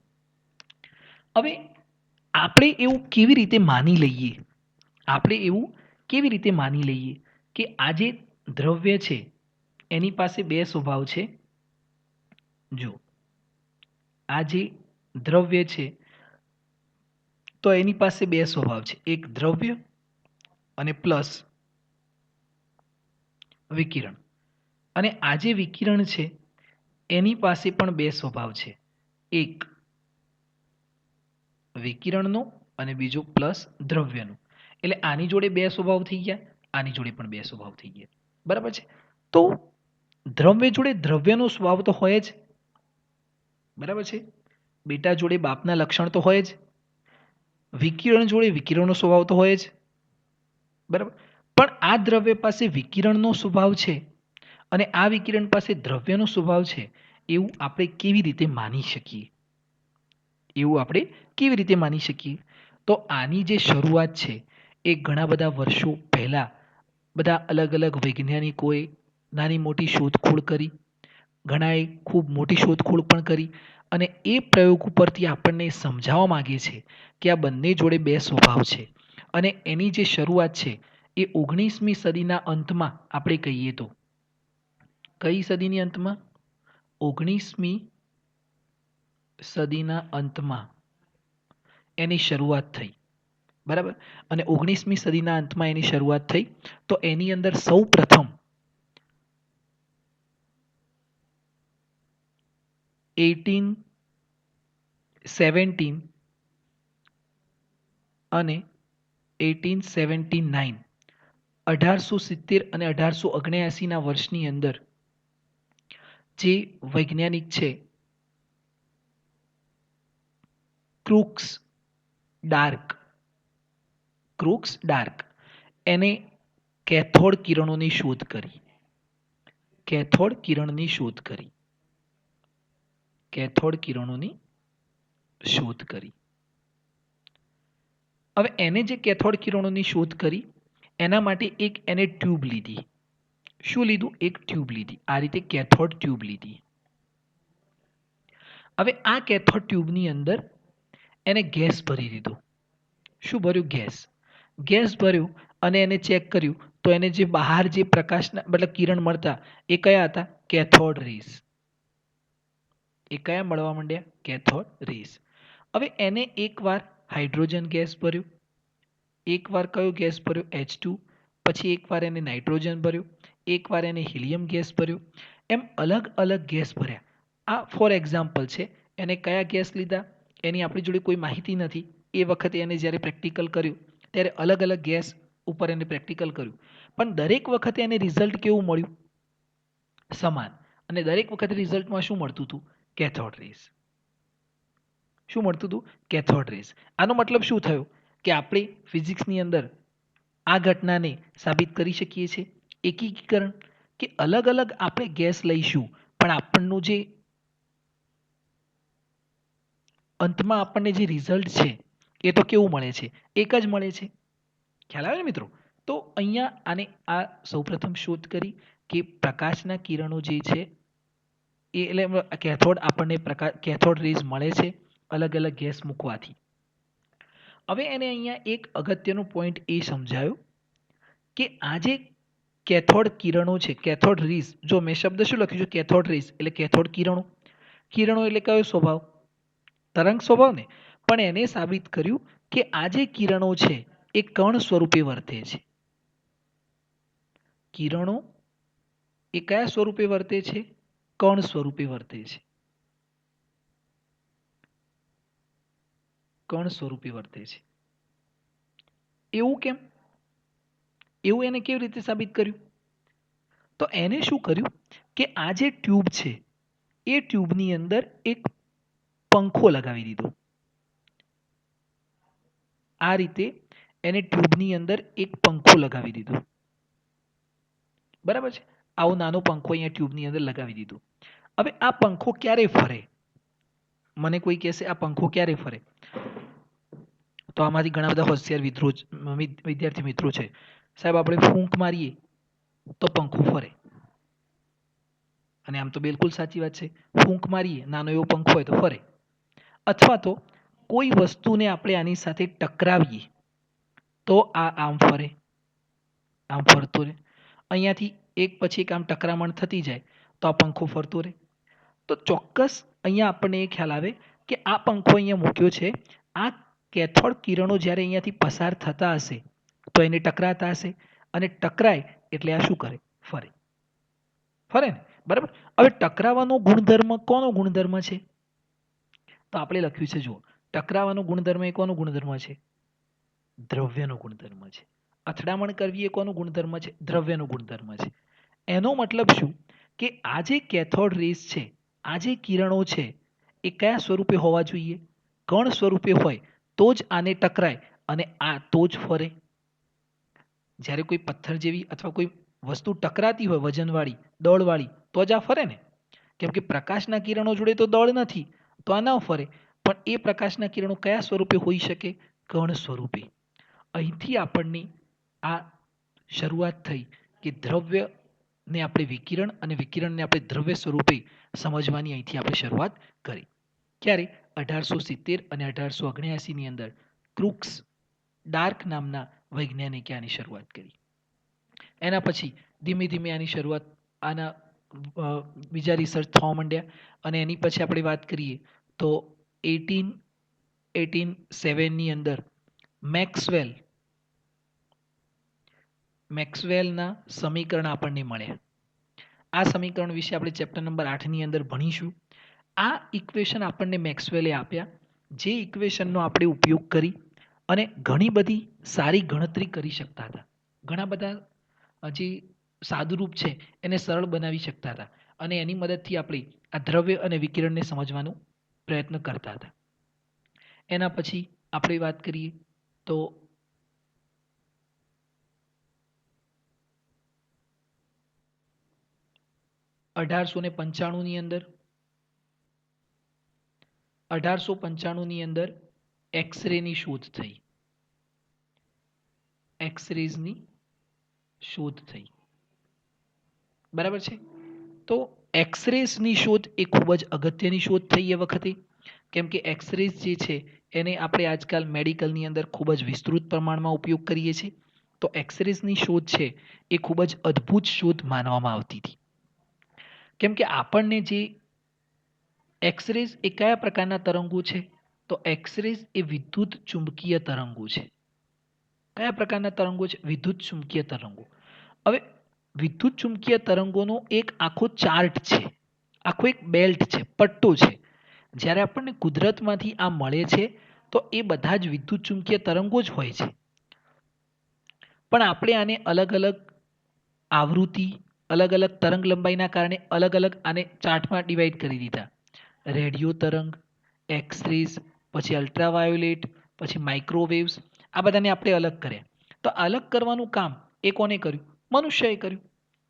હવે આપણે એવું કેવી રીતે માની લઈએ? આપણે એવું કેવી રીતે માની લઈએ કે આ જે દ્રવ્ય છે એની પાસે બે સ્વભાવ છે? જો આ જે દ્રવ્ય છે તો એની પાસે બે સ્વભાવ છે. એક દ્રવ્ય અને પ્લસ વિકિરણ. અને આ જે વિકિરણ છે એની પાસે પણ બે સ્વભાવ છે. એક વિકિરણનો અને બીજો પ્લસ દ્રવ્યનો. એટલે આની જોડે બે સ્વભાવ થઈ ગયા, આની જોડે પણ બે સ્વભાવ થઈ ગયા. બરાબર છે? તો દ્રવ્ય જોડે દ્રવ્યનો સ્વભાવ તો હોય જ. બરાબર છે? બેટા જોડે બાપના લક્ષણ તો હોય જ. વિકિરણ જોડે વિકિરણનો સ્વભાવ તો હોય જ, બરાબર. પણ આ દ્રવ્ય પાસે વિકિરણનો સ્વભાવ છે અને આ વિકિરણ પાસે દ્રવ્યનો સ્વભાવ છે, એવું આપણે કેવી રીતે માની શકીએ? એવું આપણે કેવી રીતે માની શકીએ? તો આની જે શરૂઆત છે એ ઘણા બધા વર્ષો પહેલા બધા અલગ અલગ વૈજ્ઞાનિકોએ નાની મોટી શોધખોળ કરી, ઘણાએ ખૂબ મોટી શોધખોળ પણ કરી, અને એ પ્રયોગ ઉપરથી આપણને સમજાવવા માંગે છે કે આ બંને જોડે બે સ્વભાવ છે. અને એની જે શરૂઆત છે એ 19મી સદીના અંતમાં આપણે કહીએ તો, કઈ સદીની અંતમાં? 19મી સદીના અંતમાં એની શરૂઆત થઈ, બરાબર. અને 19મી સદીના અંતમાં એની શરૂઆત થઈ, તો એની અંદર સૌ પ્રથમ 1817 અને 1879, 1870 અને 1879ના વર્ષની અંદર જે વૈજ્ઞાનિક છે ક્રુક્સ ડાર્ક, એને કેથોડ કિરણોની શોધ કરી. કેથોડ કિરણોની શોધ કરી. હવે એને જે કેથોડ કિરણોની શોધ કરી એના માટે એક એને ટ્યુબ લીધી. શું લીધું? એક ટ્યુબ લીધી. આ રીતે કેથોડ ટ્યુબ લીધી. હવે આ કેથોડ ટ્યુબની અંદર એને ગેસ ભરી દીધો. શું ભર્યું? ગેસ ભર્યું અને એને ચેક કર્યું તો એને જે બહાર જે પ્રકાશના મતલબ કિરણ મળતા એ કયા હતા? Cathode rays. એ કયા મળવા માંડ્યા? Cathode rays. હવે એને એકવાર હાઇડ્રોજન ગેસ ભર્યું, એકવાર કયો ગેસ ભર્યો? H2, પછી એકવાર એને નાઇટ્રોજન ભર્યું, એકવાર એને હિલિયમ ગેસ ભર્યું. એમ અલગ અલગ ગેસ ભર્યા. આ ફોર એક્ઝામ્પલ છે. એને કયા ગેસ લીધા એની આપણી જોડે કોઈ માહિતી નથી. એ વખતે એને જ્યારે પ્રેક્ટિકલ કર્યું ત્યારે અલગ અલગ ગેસ ઉપર એને પ્રેક્ટિકલ કર્યું, પણ દરેક વખતે એને રિઝલ્ટ કેવું મળ્યું? સમાન. અને દરેક વખતે રિઝલ્ટમાં શું મળતું હતું? Cathode rays. શું મળતું હતું? Cathode rays. આનો મતલબ શું થયો કે આપણે ફિઝિક્સની અંદર આ ઘટનાને સાબિત કરી શકીએ છીએ એકીકરણ, કે અલગ અલગ આપણે ગેસ લઈશું પણ આપણનું જે અંતમાં આપણને જે રિઝલ્ટ છે એ તો કેવું મળે છે? એક જ મળે છે. ખ્યાલ આવે ને મિત્રો? તો અહીંયા આને આ સૌપ્રથમ શોધ કરી કે પ્રકાશના કિરણો જે છે એ એટલે કેથોડ આપણને કેથોડ રેઝ મળે છે અલગ અલગ ગેસ મૂકવાથી. હવે એને અહીંયા એક અગત્યનો પોઈન્ટ એ સમજાયો કે આ જે કેથોડ કિરણો છે, કેથોડ રેઝ, જો મેં શબ્દ શું લખ્યું છે? કેથોડ રેઝ એટલે કેથોડ કિરણો. કિરણો એટલે કયો સ્વભાવ? તરંગ સ્વભાવ ને. પણ એને સાબિત કર્યું કે આ જે કિરણો છે એ કણ સ્વરૂપે વર્તે છે. કિરણો એ કયા સ્વરૂપે વર્તે છે? કણ સ્વરૂપે વર્તે છે. કણ સ્વરૂપે વર્તે છે. એવું કેમ? એવું એને કેવી રીતે સાબિત કર્યું? તો એને શું કર્યું કે આ જે ટ્યુબ છે એ ટ્યુબની અંદર એક પંખો લગાવી દીધો. આ રીતે એને ટ્યુબની અંદર એક પંખો લગાવી દીધો. બરાબર છે? આવો નાનો પંખો અહીંયા ટ્યુબની અંદર લગાવી દીધો. હવે આ પંખો ક્યારે ફરે? મને કોઈ કહેશે આ પંખો ક્યારે ફરે? તો આમાંથી ઘણા બધા હોશિયાર વિદ્યાર્થી મિત્રો છે. સાહેબ આપણે ફૂંક મારીએ તો પંખો ફરે. અને આમ તો બિલકુલ સાચી વાત છે. ફૂંક મારીએ, નાનો એવો પંખો હોય તો ફરે. અથવા તો કોઈ વસ્તુને આપણે આની સાથે ટકરાવીએ તો આ આમ ફરે, આમ ફરતો રહે. અહીંયાથી એક પછી એક આમ ટકરામણ થતી જાય તો આ પંખો ફરતો રહે. તો ચોક્કસ અહીંયા આપણને એ ખ્યાલ આવે કે આ પંખો અહીંયા મૂક્યો છે, આ કેથોડ કિરણો જ્યારે અહીંયાથી પસાર થતા હશે તો એને ટકરાતા હશે, અને ટકરાય એટલે આ શું કરે? ફરે. ફરે ને? બરાબર. હવે ટકરાવાનો ગુણધર્મ કોનો ગુણધર્મ છે? તો આપણે લખ્યું છે, જુઓ, ટકરાવાનો ગુણધર્મ એ કોનો ગુણધર્મ છે? દ્રવ્યનો ગુણધર્મ છે. અથડામણ કરવી એ કોનો ગુણધર્મ છે? દ્રવ્યનો ગુણધર્મ છે. એનો મતલબ શું કે આ જે કેથોડ રેઝ છે, આ જે કિરણો છે એ કયા સ્વરૂપે હોવા જોઈએ? કણ સ્વરૂપે હોય તો જ આને ટકરાય અને આ તો જ ફરે. જ્યારે કોઈ પથ્થર જેવી અથવા કોઈ વસ્તુ ટકરાતી હોય વજનવાળી દળવાળી તો જ આ ફરે ને. કેમ કે પ્રકાશના કિરણો જોડે તો દળ નથી, તો આ ન ફરે. પણ એ પ્રકાશના કિરણો કયા સ્વરૂપે હોઈ શકે? કણ સ્વરૂપે. અહીંથી આપણને આ શરૂઆત થઈ કે દ્રવ્યને આપણે વિકિરણ અને વિકિરણને આપણે દ્રવ્ય સ્વરૂપે સમજવાની અહીંથી આપણે શરૂઆત કરી. ક્યારે? 1870 અને 1879ની અંદર ક્રુક્સ ડાર્ક નામના વૈજ્ઞાનિકે આની શરૂઆત કરી. એના પછી ધીમે ધીમે આની શરૂઆત આના બીજા રિસર્ચ થવા માંડ્યા અને એની પછી આપણે વાત કરીએ તો 1887ની અંદર મેક્સવેલના સમીકરણ આપણને મળ્યા. આ સમીકરણ વિશે આપણે ચેપ્ટર નંબર 8ની અંદર ભણીશું. આ ઇક્વેશન આપણને મેક્સવેલે આપ્યા, જે ઇક્વેશનનો આપણે ઉપયોગ કરી અને ઘણી બધી સારી ગણતરી કરી શકતા હતા. ઘણા બધા જે સાદુરૂપ છે એને સરળ બનાવી શકતા હતા અને એની મદદથી આપણે આ દ્રવ્ય અને વિકિરણને સમજવાનો પ્રયત્ન કરતા હતા. એના પછી આપણે વાત કરીએ તો 1895ની અંદર એક્સરેની શોધ થઈ. એક્સરેઝની શોધ થઈ. બરાબર છે. તો એક્સરેસની શોધ એ ખૂબ જ અગત્યની શોધ થઈ એ વખતે. કેમ કે એક્સરેસ જે છે એને આપણે આજકાલ મેડિકલની અંદર ખૂબ જ વિસ્તૃત પ્રમાણમાં ઉપયોગ કરીએ છીએ. તો એક્સરેસની શોધ છે એ ખૂબ જ અદ્ભુત શોધ માનવામાં આવતી હતી. કેમ કે આપણને જે એક્સરેસ એ કયા પ્રકારના તરંગો છે? તો એક્સરેસ એ વિદ્યુત ચુંબકીય તરંગો છે. કયા પ્રકારના તરંગો છે? વિદ્યુત ચુંબકીય તરંગો. હવે વિદ્યુત ચુંબકીય તરંગોનો એક આખો ચાર્ટ છે, આખો એક બેલ્ટ છે, પટ્ટો છે. જ્યારે આપણને કુદરતમાંથી આ મળે છે તો એ બધા જ વિદ્યુત ચુંબકીય તરંગો જ હોય છે. પણ આપણે આને અલગ અલગ આવૃત્તિ, અલગ અલગ તરંગ લંબાઈના કારણે અલગ અલગ આને ચાર્ટમાં ડિવાઈડ કરી દીધા. રેડિયો તરંગ, એક્સરેસ, પછી અલ્ટ્રાવાયોલેટ, પછી માઇક્રોવેવ્સ, આ બધાને આપણે અલગ કર્યા. તો અલગ કરવાનું કામ એ કોને કર્યું? મનુષ્યએ કર્યું.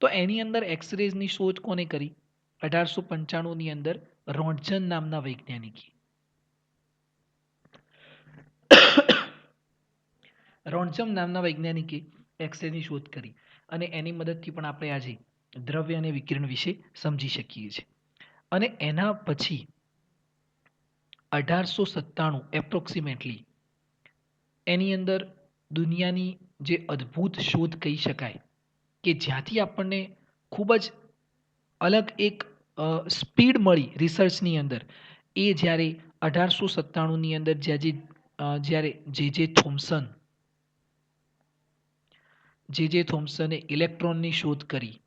તો એની અંદર એક્સરેઝની શોધ કોને કરી? 1895ની અંદર રોન્ટજન નામના વૈજ્ઞાનિકે. રોન્ટજન નામના વૈજ્ઞાનિકે એક્સરેની શોધ કરી અને એની મદદથી પણ આપણે આજે દ્રવ્ય અને વિકિરણ વિશે સમજી શકીએ છીએ. અને એના પછી 1897 એપ્રોક્સિમેટલી એની અંદર દુનિયાની જે અદ્ભુત શોધ કહી શકાય કે જ્યાંથી આપણને ખૂબ જ અલગ એક સ્પીડ મળી રિસર્ચની અંદર, એ જ્યારે 1897ની અંદર જ્યારે જે થોમ્સને ઇલેક્ટ્રોનની શોધ કરી.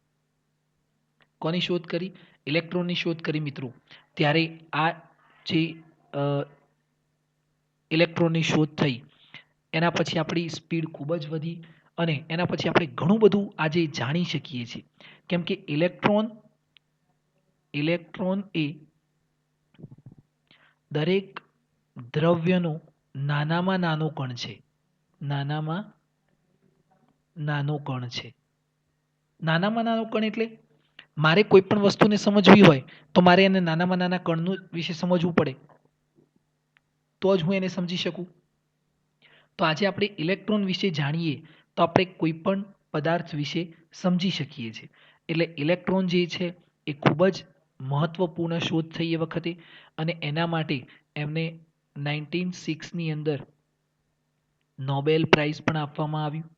કોની શોધ કરી? ઇલેક્ટ્રોનની શોધ કરી મિત્રો. ત્યારે આ જે ઇલેક્ટ્રોનની શોધ થઈ એના પછી આપણી સ્પીડ ખૂબ જ વધી અને એના પછી આપણે ઘણું બધું આજે જાણી શકીએ છીએ. કેમ કે ઇલેક્ટ્રોન એ દરેક દ્રવ્યનો નાનામાં નાનો કણ છે. નાનામાં નાનો કણ છે. નાનામાં નાનો કણ એટલે મારે કોઈ પણ વસ્તુને સમજવી હોય તો મારે એને નાનામાં નાના કણનું વિશે સમજવું પડે, તો જ હું એને સમજી શકું. તો આજે આપણે ઇલેક્ટ્રોન વિશે જાણીએ તો આપણે કોઈ પણ પદાર્થ વિશે સમજી શકીએ છીએ. એટલે ઇલેક્ટ્રોન જે છે એ ખૂબ જ મહત્વપૂર્ણ શોધ થઈ એ વખતે અને એના માટે એમને 1906ની અંદર નોબેલ પ્રાઇઝ પણ આપવામાં આવ્યું.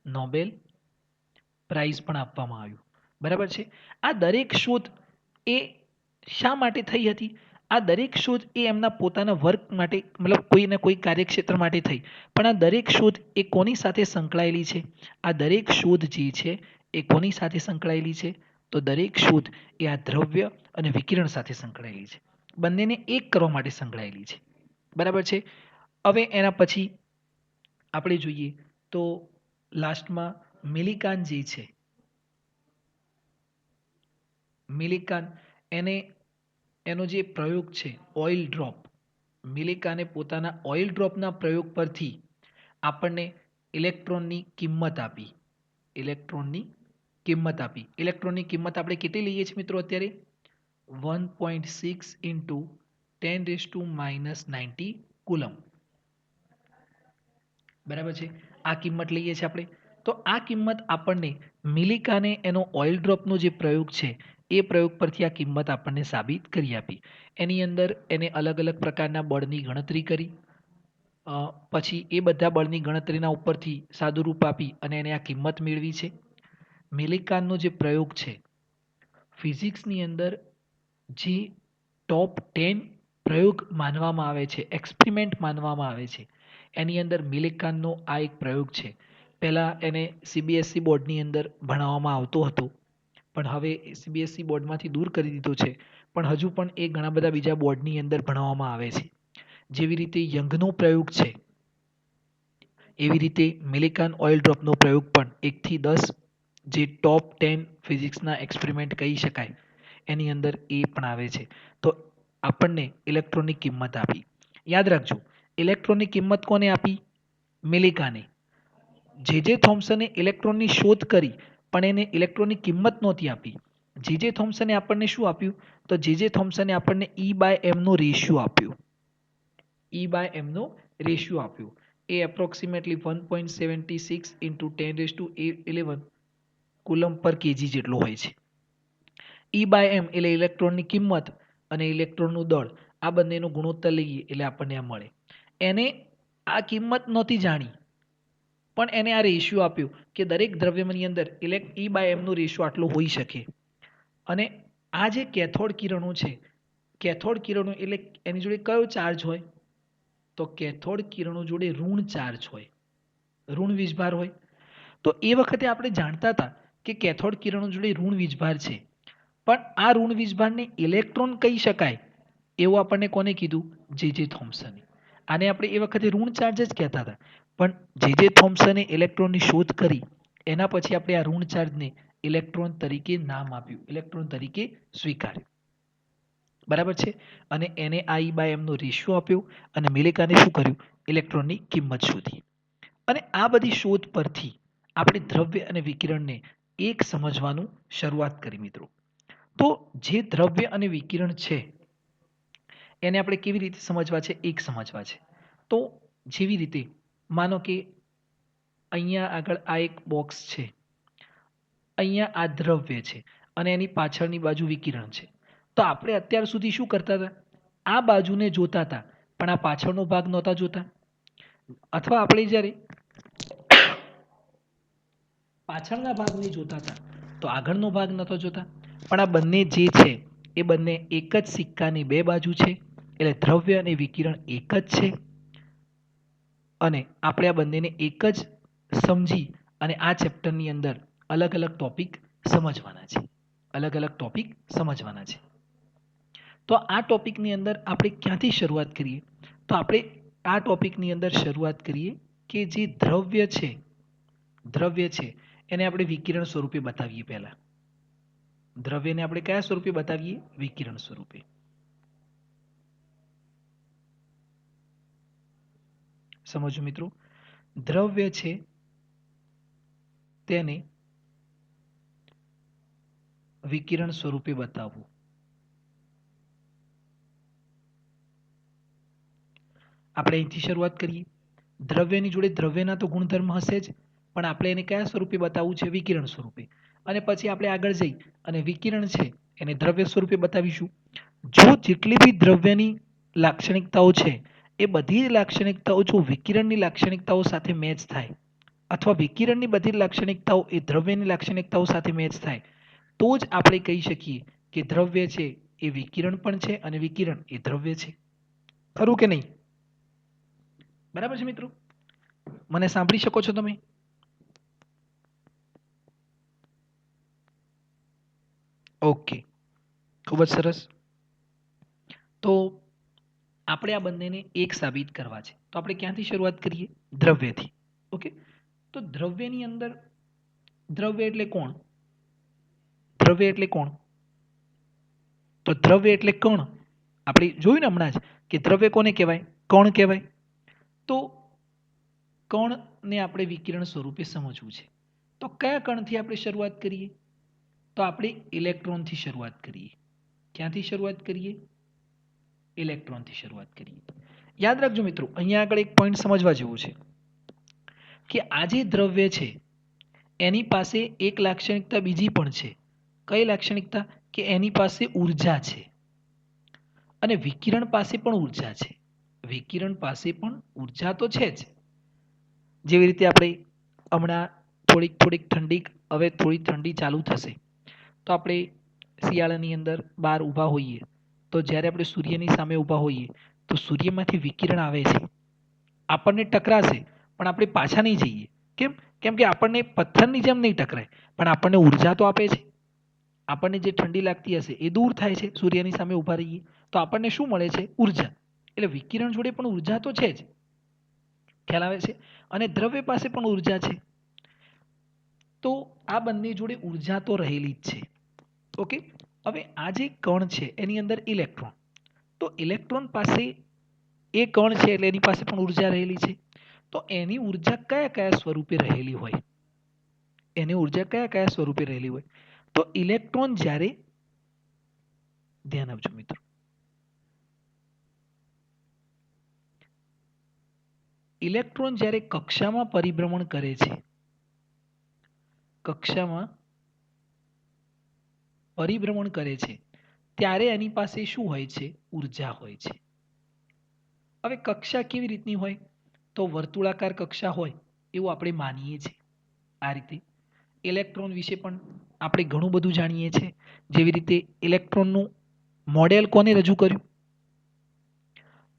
નોબેલ પ્રાઇઝ પણ આપવામાં આવ્યું. બરાબર છે. આ દરેક શોધ એ શા માટે થઈ હતી? આ દરેક શોધ એ એમના પોતાના વર્ક માટે, મતલબ કોઈને કોઈ કાર્યક્ષેત્ર માટે થઈ. પણ આ દરેક શોધ એ કોની સાથે સંકળાયેલી છે? આ દરેક શોધ જે છે એ કોની સાથે સંકળાયેલી છે? તો દરેક શોધ એ આ દ્રવ્ય અને વિકિરણ સાથે સંકળાયેલી છે. બંનેને એક કરવા માટે સંકળાયેલી છે. બરાબર છે. હવે એના પછી આપણે જોઈએ તો લાસ્ટમાં મિલિકાન જે છે, મિલિકાન એનો જે પ્રયોગ છે ઓઇલ ડ્રોપ, મિલિકાને પોતાના ઓઇલ ડ્રોપના પ્રયોગ પરથી આપણને ઇલેક્ટ્રોનની કિંમત આપી. ઇલેક્ટ્રોનની કિંમત આપણે કેટલી લઈએ છીએ મિત્રો અત્યારે? 1.6 ઇન્ટુ 10⁻90 કુલમ. બરાબર છે, આ કિંમત લઈએ છીએ આપણે. તો આ કિંમત આપણને મિલિકાને એનો ઓઇલ ડ્રોપનો જે પ્રયોગ છે એ પ્રયોગ પરથી આ કિંમત આપણને સાબિત કરી આપી. એની અંદર એને અલગ અલગ પ્રકારના બળની ગણતરી કરી, પછી એ બધા બળની ગણતરીના ઉપરથી સાદું રૂપ આપી અને એને આ કિંમત મેળવી છે. મિલિકાનનો જે પ્રયોગ છે ફિઝિક્સની અંદર જે ટોપ 10 પ્રયોગ માનવામાં આવે છે, એક્સપેરિમેન્ટ માનવામાં આવે છે, એની અંદર મિલિકાનનો આ એક પ્રયોગ છે. પહેલાં એને CBSE બોર્ડની અંદર ભણાવવામાં આવતો હતો, પણ હવે CBSE બોર્ડમાંથી દૂર કરી દીધો છે, પણ હજુ પણ એ ઘણા બધા બીજા બોર્ડની અંદર ભણાવવામાં આવે છે. જેવી રીતે યંગનો પ્રયોગ છે એવી રીતે મિલિકાન ઓઇલ ડ્રોપનો પ્રયોગ પણ 1 થી 10 જે ટોપ 10 ફિઝિક્સના એક્સપેરિમેન્ટ કહી શકાય એની અંદર એ પણ આવે છે. તો આપણને ઇલેક્ટ્રોનની કિંમત આપી. યાદ રાખજો, ઇલેક્ટ્રોનની કિંમત કોને આપી? મિલિકાને. જે થોમ્સને ઇલેક્ટ્રોનની શોધ કરી પણ એને ઇલેક્ટ્રોનની કિંમત નહોતી આપી. જે થોમ્સને આપણને શું આપ્યું? તો જે થોમ્સને આપણને E/m નો રેશિયો આપ્યો. E/m નો રેશિયો આપ્યો. એ એપ્રોક્સિમેટલી 1.76 ઇન્ટુ 10⁻11 કુલમ પર કેજી જેટલો હોય છે. E/m એટલે ઇલેક્ટ્રોનની કિંમત અને ઇલેક્ટ્રોનનું દળ, આ બંનેનો ગુણોત્તર લઈએ એટલે આપણને આ મળે. એને આ કિંમત નહોતી જાણી, પણ એને આ રેશિયો આપ્યો કે દરેક દ્રવ્યની અંદર E/m નો રેશિયો આટલો હોઈ શકે. અને આ જે કેથોડ કિરણો છે, કેથોડ કિરણો એટલે એની જોડે કયો ચાર્જ હોય? તો કેથોડ કિરણો જોડે ઋણ ચાર્જ હોય, ઋણ વીજભાર હોય. તો એ વખતે આપણે જાણતા હતા કે કેથોડ કિરણો જોડે ઋણ વીજભાર છે, પણ આ ઋણ વીજભારને ઇલેક્ટ્રોન કહી શકાય એવું આપણને કોને કીધું? જે થોમ્સને. આને આપણે એ વખતે ઋણ ચાર્જ જ કહેતા હતા, પણ જે થોમ્સને ઇલેક્ટ્રોનની શોધ કરી એના પછી આપણે આ ઋણ ચાર્જને ઇલેક્ટ્રોન તરીકે નામ આપ્યું, ઇલેક્ટ્રોન તરીકે સ્વીકાર્યું. બરાબર છે. અને એને I/m નો રેશિયો આપ્યો અને મિલિકાને શું કર્યું? ઇલેક્ટ્રોનની કિંમત શોધી. અને આ બધી શોધ પરથી આપણે દ્રવ્ય અને વિકિરણને એક સમજવાનું શરૂઆત કરી મિત્રો. તો જે દ્રવ્ય અને વિકિરણ છે એને આપણે કેવી રીતે સમજવા છે? એક સમજવા છે. તો જેવી રીતે માનો કે અહીંયા આગળ આ એક બોક્સ છે, અહીંયા આ દ્રવ્ય છે અને એની પાછળની બાજુ વિકિરણ છે. તો આપણે અત્યાર સુધી શું કરતા હતા? આ બાજુને જોતા હતા, પણ આ પાછળનો ભાગ નહોતા જોતા. અથવા આપણે જ્યારે પાછળના ભાગને જોતા હતા તો આગળનો ભાગ નહોતો જોતા. પણ આ બંને જે છે એ બંને એક જ સિક્કાની બે બાજુ છે, એટલે દ્રવ્ય અને વિકિરણ એક જ છે. અને આપણે આ બંનેને એક જ સમજી અને આ ચેપ્ટરની અંદર અલગ અલગ ટોપિક સમજવાના છે, અલગ અલગ ટોપિક સમજવાના છે. તો આ ટોપિકની અંદર આપણે ક્યાંથી શરૂઆત કરીએ? તો આપણે આ ટોપિકની અંદર શરૂઆત કરીએ કે જે દ્રવ્ય છે એને આપણે વિકિરણ સ્વરૂપે બતાવીએ. પહેલા દ્રવ્યને આપણે કયા સ્વરૂપે બતાવીએ? વિકિરણ સ્વરૂપે. સમજો મિત્રો, દ્રવ્ય છે તેને વિકિરણ સ્વરૂપે બતાવવું. આપણે અહીંથી શરૂઆત કરીએ. દ્રવ્યની જોડે દ્રવ્યના તો ગુણધર્મ હશે જ, પણ આપણે એને કયા સ્વરૂપે બતાવવું છે? વિકિરણ સ્વરૂપે. અને પછી આપણે આગળ જઈ અને વિકિરણ છે એને દ્રવ્ય સ્વરૂપે બતાવીશું. જો જેટલી બી દ્રવ્યની લાક્ષણિકતાઓ છે એ બધી લાક્ષણિકતાઓ જો વિકિરણની લાક્ષણિકતાઓ સાથે મેચ થાય, અથવા વિકિરણની બધી લાક્ષણિકતાઓ એ દ્રવ્યની લાક્ષણિકતાઓ સાથે મેચ થાય, તો જ આપણે કહી શકીએ કે દ્રવ્ય છે એ વિકિરણ પણ છે અને વિકિરણ એ દ્રવ્ય છે. ખરું કે નહીં? બરાબર છે મિત્રો? મને સાંભળી શકો છો તમે? ઓકે, ખૂબ જ સરસ. તો આપણે આ બંનેને એક સાબિત કરવા છે, તો આપણે ક્યાંથી શરૂઆત કરીએ? દ્રવ્યથી. ઓકે, તો દ્રવ્યની અંદર દ્રવ્ય એટલે કોણ? દ્રવ્ય એટલે કોણ? તો દ્રવ્ય એટલે કણ. આપણે જોયું ને હમણાં જ કે દ્રવ્ય કોને કહેવાય? કણ કહેવાય. તો કણને આપણે વિકિરણ સ્વરૂપે સમજવું છે. તો કયા કણથી આપણે શરૂઆત કરીએ? તો આપણે ઇલેક્ટ્રોનથી શરૂઆત કરીએ. ક્યાંથી શરૂઆત કરીએ? ઇલેક્ટ્રોનથી શરૂઆત કરીએ. યાદ રાખજો મિત્રો, અહીંયા આગળ એક પોઈન્ટ સમજવા જેવું છે કે આ જે દ્રવ્ય છે એની પાસે એક લાક્ષણિકતા બીજી પણ છે. કઈ લાક્ષણિકતા? કે એની પાસે ઉર્જા છે અને વિકિરણ પાસે પણ ઉર્જા છે. વિકિરણ પાસે પણ ઉર્જા તો છે જ. જેવી રીતે આપણે હમણાં થોડીક ઠંડી, હવે થોડી ઠંડી ચાલુ થશે તો આપણે શિયાળાની અંદર બહાર ઊભા હોઈએ તો જ્યારે આપણે સૂર્યની સામે ઊભા હોઈએ તો સૂર્યમાંથી વિકિરણ આવે છે, આપણને ટકરાશે પણ આપણે પાછા નહીં જઈએ. કેમ? કેમ કે આપણને પથ્થરની જેમ નહીં ટકરાય, પણ આપણને ઉર્જા તો આપે છે. આપણને જે ઠંડી લાગતી હશે એ દૂર થાય છે. સૂર્યની સામે ઊભા રહીએ તો આપણને શું મળે છે? ઉર્જા. એટલે વિકિરણ જોડે પણ ઉર્જા તો છે જ. ખ્યાલ આવે છે? અને દ્રવ્ય પાસે પણ ઉર્જા છે. તો આ બંને જોડે ઉર્જા તો રહેલી જ છે. ઓકે. હવે આ જે કણ છે એની અંદર ઇલેક્ટ્રોન, તો ઇલેક્ટ્રોન પાસે એ કણ છે એટલે એની પાસે પણ ઉર્જા રહેલી છે. તો એની ઉર્જા કયા કયા સ્વરૂપે રહેલી હોય? એની ઉર્જા કયા કયા સ્વરૂપે રહેલી હોય? તો ઇલેક્ટ્રોન જ્યારે, ધ્યાન આપજો મિત્રો, ઇલેક્ટ્રોન જ્યારે કક્ષામાં પરિભ્રમણ કરે છે, કક્ષામાં પરિભ્રમણ કરે છે ત્યારે એની પાસે શું હોય છે? ઉર્જા હોય છે. હવે કક્ષા કેવી રીતની હોય? તો વર્તુળાકાર કક્ષા હોય એવું આપણે માનીએ છીએ. આ રીતે ઇલેક્ટ્રોન વિશે પણ આપણે ઘણું બધું જાણીએ છીએ. જેવી રીતે ઇલેક્ટ્રોનનું મોડેલ કોને રજૂ કર્યું?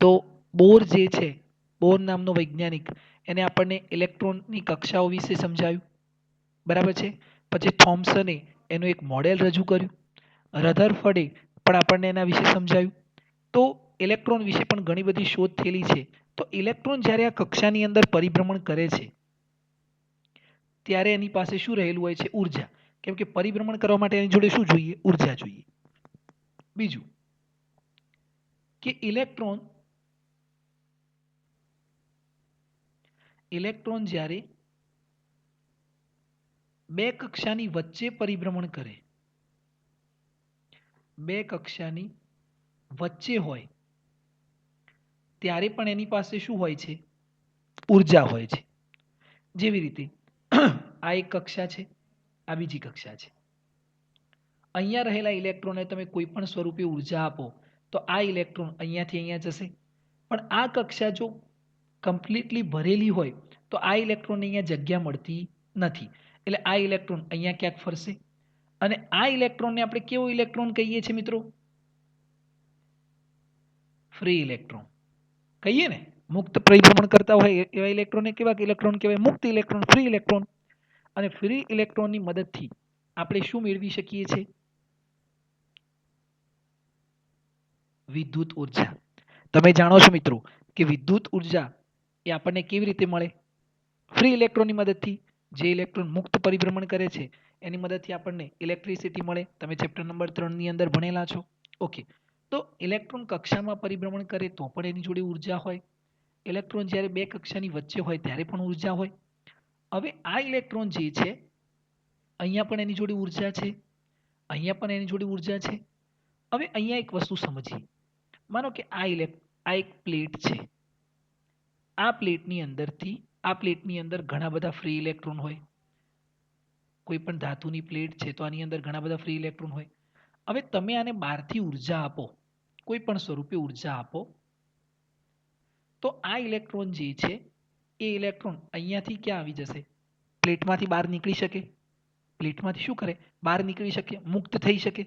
તો બોર જે છે, બોર નામનો વૈજ્ઞાનિક, એને આપણને ઇલેક્ટ્રોનની કક્ષાઓ વિશે સમજાવ્યું. બરાબર છે. પછી થોમ્સને એનું એક મોડેલ રજૂ કર્યું. રધરફર્ડે પણ આપણને એના વિશે સમજાવ્યું. તો ઇલેક્ટ્રોન વિશે પણ ઘણી બધી શોધ થયેલી છે. તો ઇલેક્ટ્રોન જ્યારે આ કક્ષાની અંદર પરિભ્રમણ કરે છે ત્યારે એની પાસે શું રહેલું હોય છે? ઉર્જા. કેમ કે પરિભ્રમણ કરવા માટે એની જોડે શું જોઈએ? ઉર્જા જોઈએ. બીજું કે ઇલેક્ટ્રોન જ્યારે બે કક્ષાની વચ્ચે પરિભ્રમણ કરે, બે કક્ષાની વચ્ચે હોય ત્યારે પણ એની પાસે શું હોય છે? ઉર્જા હોય છે. જેવી રીતે આ એક કક્ષા છે, આ બીજી કક્ષા છે. અહીંયા રહેલા ઇલેક્ટ્રોનને તમે કોઈ પણ સ્વરૂપે ઉર્જા આપો તો આ ઇલેક્ટ્રોન અહીંયાથી અહીંયા જશે. પણ આ કક્ષા જો કમ્પ્લીટલી ભરેલી હોય તો આ ઇલેક્ટ્રોનને અહીંયા જગ્યા મળતી નથી. એટલે આ ઇલેક્ટ્રોન અહીંયા ક્યાંક ફરશે. અને આ ઇલેક્ટ્રોનને આપણે કેવો ઇલેક્ટ્રોન કહીએ છીએ મિત્રો? ફ્રી ઇલેક્ટ્રોન કહીએ ને. મુક્ત પરિભ્રમણ કરતા હોય એવા ઇલેક્ટ્રોનને કેવા ઇલેક્ટ્રોન કહેવાય? મુક્ત ઇલેક્ટ્રોન, ફ્રી ઇલેક્ટ્રોન. અને ફ્રી ઇલેક્ટ્રોનની મદદથી આપણે શું મેળવી શકીએ છીએ? વિદ્યુત ઉર્જા. તમે જાણો છો મિત્રો કે વિદ્યુત ઉર્જા એ આપણને કેવી રીતે મળે? ફ્રી ઇલેક્ટ્રોનની મદદથી. જે ઇલેક્ટ્રોન મુક્ત પરિભ્રમણ કરે છે એની મદદથી આપણને ઇલેક્ટ્રિસિટી મળે. તમે ચેપ્ટર નંબર 3 ની અંદર ભણેલા છો. ઓકે. તો ઇલેક્ટ્રોન કક્ષામાં પરિભ્રમણ કરે તો પણ એની જોડે ઉર્જા હોય. ઇલેક્ટ્રોન જ્યારે બે કક્ષાની વચ્ચે હોય ત્યારે પણ ઉર્જા હોય. હવે આ ઇલેક્ટ્રોન જે છે અહીંયા પણ એની જોડે ઉર્જા છે, અહીંયા પણ એની જોડે ઉર્જા છે. હવે અહીંયા એક વસ્તુ સમજીએ. માનો કે આ એક પ્લેટ છે. આ પ્લેટની અંદર ઘણા બધા ફ્રી ઇલેક્ટ્રોન હોય. કોઈ પણ ધાતુની પ્લેટ છે તો આની અંદર ઘણા બધા ફ્રી ઇલેક્ટ્રોન હોય. હવે તમે આને બહારથી ઉર્જા આપો, કોઈ પણ સ્વરૂપે ઉર્જા આપો, તો આ ઇલેક્ટ્રોન જે છે એ ઇલેક્ટ્રોન અહીંયાથી ક્યાં આવી જશે? પ્લેટમાંથી બહાર નીકળી શકે? પ્લેટમાંથી શું કરે? બહાર નીકળી શકે, મુક્ત થઈ શકે.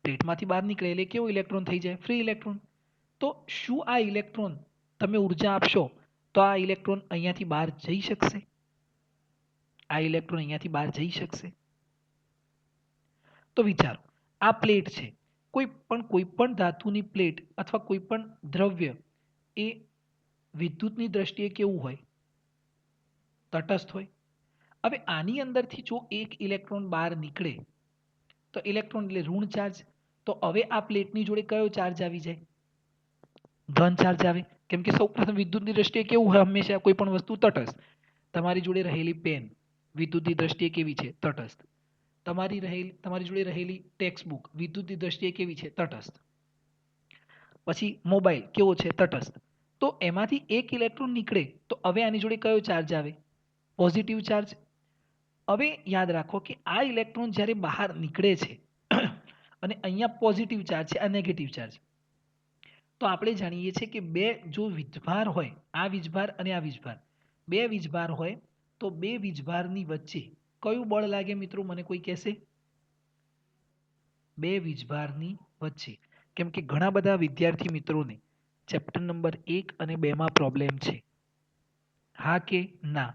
પ્લેટમાંથી બહાર નીકળે એટલે કેવો ઇલેક્ટ્રોન થઈ જાય? Free electron. તો શું આ ઇલેક્ટ્રોન તમે ઉર્જા આપશો તો આ ઇલેક્ટ્રોન અહીંયાથી બહાર જઈ શકશે? આ ઇલેક્ટ્રોન અહીંયાથી બહાર જઈ શકશે? તો વિચારો, આ પ્લેટ છે. કોઈ પણ ધાતુની પ્લેટ અથવા કોઈ પણ દ્રવ્ય એ વિદ્યુતની દ્રષ્ટિએ કેવું હોય? તટસ્થ હોય. હવે આની અંદરથી જો એક ઇલેક્ટ્રોન બહાર નીકળે તો ઇલેક્ટ્રોન એટલે ઋણ ચાર્જ. તો હવે આ પ્લેટની જોડે કયો ચાર્જ આવી જાય? ધન ચાર્જ આવે, કેમ કે સૌપ્રથમ વિદ્યુતની દ્રષ્ટિએ કેવું હોય, હંમેશા કોઈ પણ વસ્તુ તટસ્થ. તમારી જોડે રહેલી પેન વિદ્યુતની દ્રષ્ટિએ કેવી છે? તટસ્થ. તમારી જોડે રહેલી ટેક્સ્ટ બુક વિદ્યુતની દ્રષ્ટિએ કેવી છે? તટસ્થ. પછી મોબાઈલ કેવો છે? તટસ્થ. તો એમાંથી એક ઇલેક્ટ્રોન નીકળે તો હવે આની જોડે કયો ચાર્જ આવે? Positive charge. હવે યાદ રાખો કે આ ઇલેક્ટ્રોન જ્યારે બહાર નીકળે છે અને અહીંયા પોઝિટિવ ચાર્જ છે, આ નેગેટિવ ચાર્જ. તો આપણે જાણીએ છીએ કે બે જો વીજભાર હોય, આ વીજભાર અને આ વીજભાર, બે વીજભાર હોય તો બે વીજભારની વચ્ચે કયું બળ લાગે મિત્રો? મને કોઈ કહેશે? બે વીજભારની વચ્ચે. કેમ કે ઘણા બધા વિદ્યાર્થી મિત્રોને ચેપ્ટર નંબર 1 અને 2 માં પ્રોબ્લેમ છે. હા કે ના?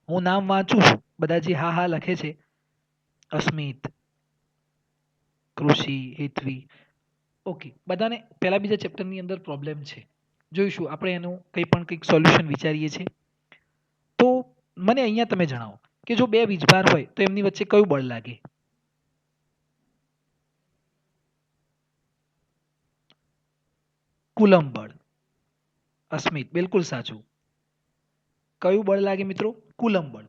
હું નામ વાંચું છું, બધા જે હા હા લખે છે, અસ્મિત, કૃષિ, હેતવી, ઓકે, બધાને પહેલા બીજા ચેપ્ટરની અંદર પ્રોબ્લેમ છે. જોઈશું આપણે એનું કંઈક સોલ્યુશન વિચારીએ છીએ. તો મને અહીંયા તમે જણાવો કે જો બે વીજભાર હોય તો એમની વચ્ચે કયું બળ લાગે? કુલંબ બળ. અસ્મિત બિલકુલ સાચું. કયું બળ લાગે મિત્રો? કુલંબ બળ.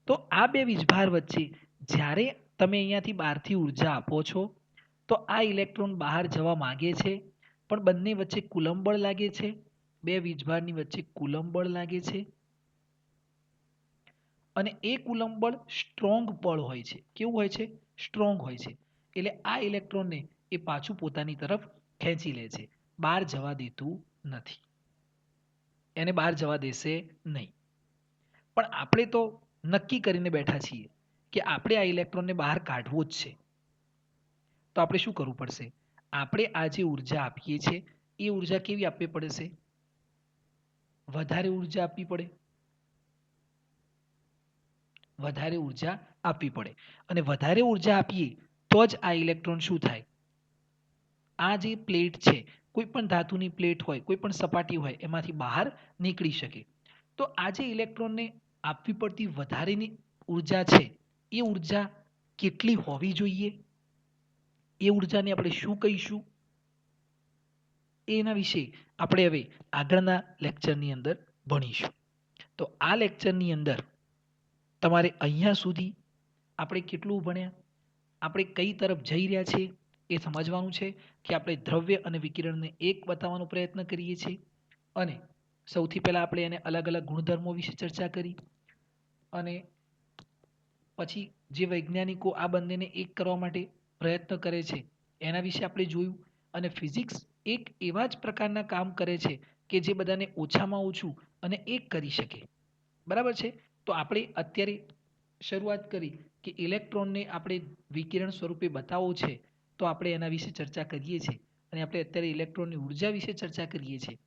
તો આ બે વીજભાર વચ્ચે જ્યારે તમે અહીંયાથી બહારથી ઉર્જા આપો છો તો આ ઇલેક્ટ્રોન બહાર જવા માંગે છે, પણ બંને વચ્ચે કુલંબ બળ લાગે છે. બે વીજભારની વચ્ચે કુલંબ બળ લાગે છે અને એ કુલંબ બળ સ્ટ્રોંગ બળ હોય છે. કેવું હોય છે? સ્ટ્રોંગ હોય છે. એટલે આ ઇલેક્ટ્રોનને એ પાછું પોતાની તરફ ખેંચી લે છે, બહાર જવા દેતું નથી. એને બહાર જવા દેશે નહીં. પણ આપણે તો નક્કી કરીને બેઠા છીએ કે આપણે આ ઇલેક્ટ્રોનને બહાર કાઢવું જ છે. તો આપણે શું કરવું પડશે? આપણે આ જે ઉર્જા આપીએ છીએ એ ઉર્જા કેવી આપવી પડશે? વધારે ઉર્જા આપવી પડે. વધારે ઉર્જા આપવી પડે અને વધારે ઉર્જા આપીએ તો જ આ ઇલેક્ટ્રોન શું થાય? આ જે પ્લેટ છે, કોઈ પણ ધાતુની પ્લેટ હોય, કોઈ પણ સપાટી હોય, એમાંથી બહાર નીકળી શકે. તો આ જે ઇલેક્ટ્રોનને આપવી પડતી વધારેની ઉર્જા છે એ ઉર્જા કેટલી હોવી જોઈએ? એ ઉર્જાને આપણે શું કહીશું? એના વિશે આપણે હવે આગળના લેક્ચરની અંદર ભણીશું. તો આ લેક્ચરની અંદર તમારે અહીંયા સુધી આપણે કેટલું ભણ્યા, આપણે કઈ તરફ જઈ રહ્યા છીએ એ સમજવાનું છે કે આપણે દ્રવ્ય અને વિકિરણને એક બતાવવાનો પ્રયત્ન કરીએ છીએ અને સૌથી પહેલાં આપણે એને અલગ અલગ ગુણધર્મો વિશે ચર્ચા કરી અને પછી જે વૈજ્ઞાનિકો આ બંનેને એક કરવા માટે પ્રયત્ન કરે છે એના વિશે આપણે જોયું. અને ફિઝિક્સ એક એવા જ પ્રકારના કામ કરે છે કે જે બધાને ઓછામાં ઓછું અને એક કરી શકે. બરાબર છે? તો આપણે અત્યારે શરૂઆત કરી કે ઇલેક્ટ્રોનને આપણે વિકિરણ સ્વરૂપે બતાવવો છે તો આપણે એના વિશે ચર્ચા કરીએ છીએ અને આપણે અત્યારે ઇલેક્ટ્રોનની ઉર્જા વિશે ચર્ચા કરીએ છીએ.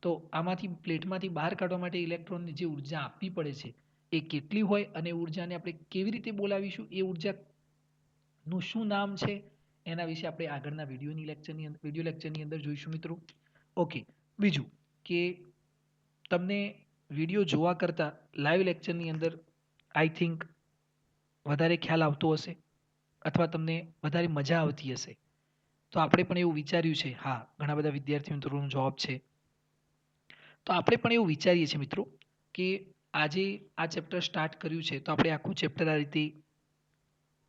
તો આમાંથી પ્લેટમાંથી બહાર કાઢવા માટે ઇલેક્ટ્રોનની જે ઉર્જા આપવી પડે છે એ કેટલી હોય અને ઉર્જાને આપણે કેવી રીતે બોલાવીશું, એ ઉર્જાનું શું નામ છે, એના વિશે આપણે આગળના વિડીયો લેક્ચરની અંદર જોઈશું મિત્રો. ઓકે, બીજું કે તમને વિડીયો જોવા કરતાં લાઈવ લેક્ચરની અંદર આઈ થિંક વધારે ખ્યાલ આવતો હશે અથવા તમને વધારે મજા આવતી હશે. તો આપણે પણ એવું વિચાર્યું છે, હા, ઘણા બધા વિદ્યાર્થી મિત્રોનો જવાબ છે. તો આપણે પણ એવું વિચારીએ છીએ મિત્રો કે આજે આ ચેપ્ટર સ્ટાર્ટ કર્યું છે તો આપણે આખું ચેપ્ટર આ રીતે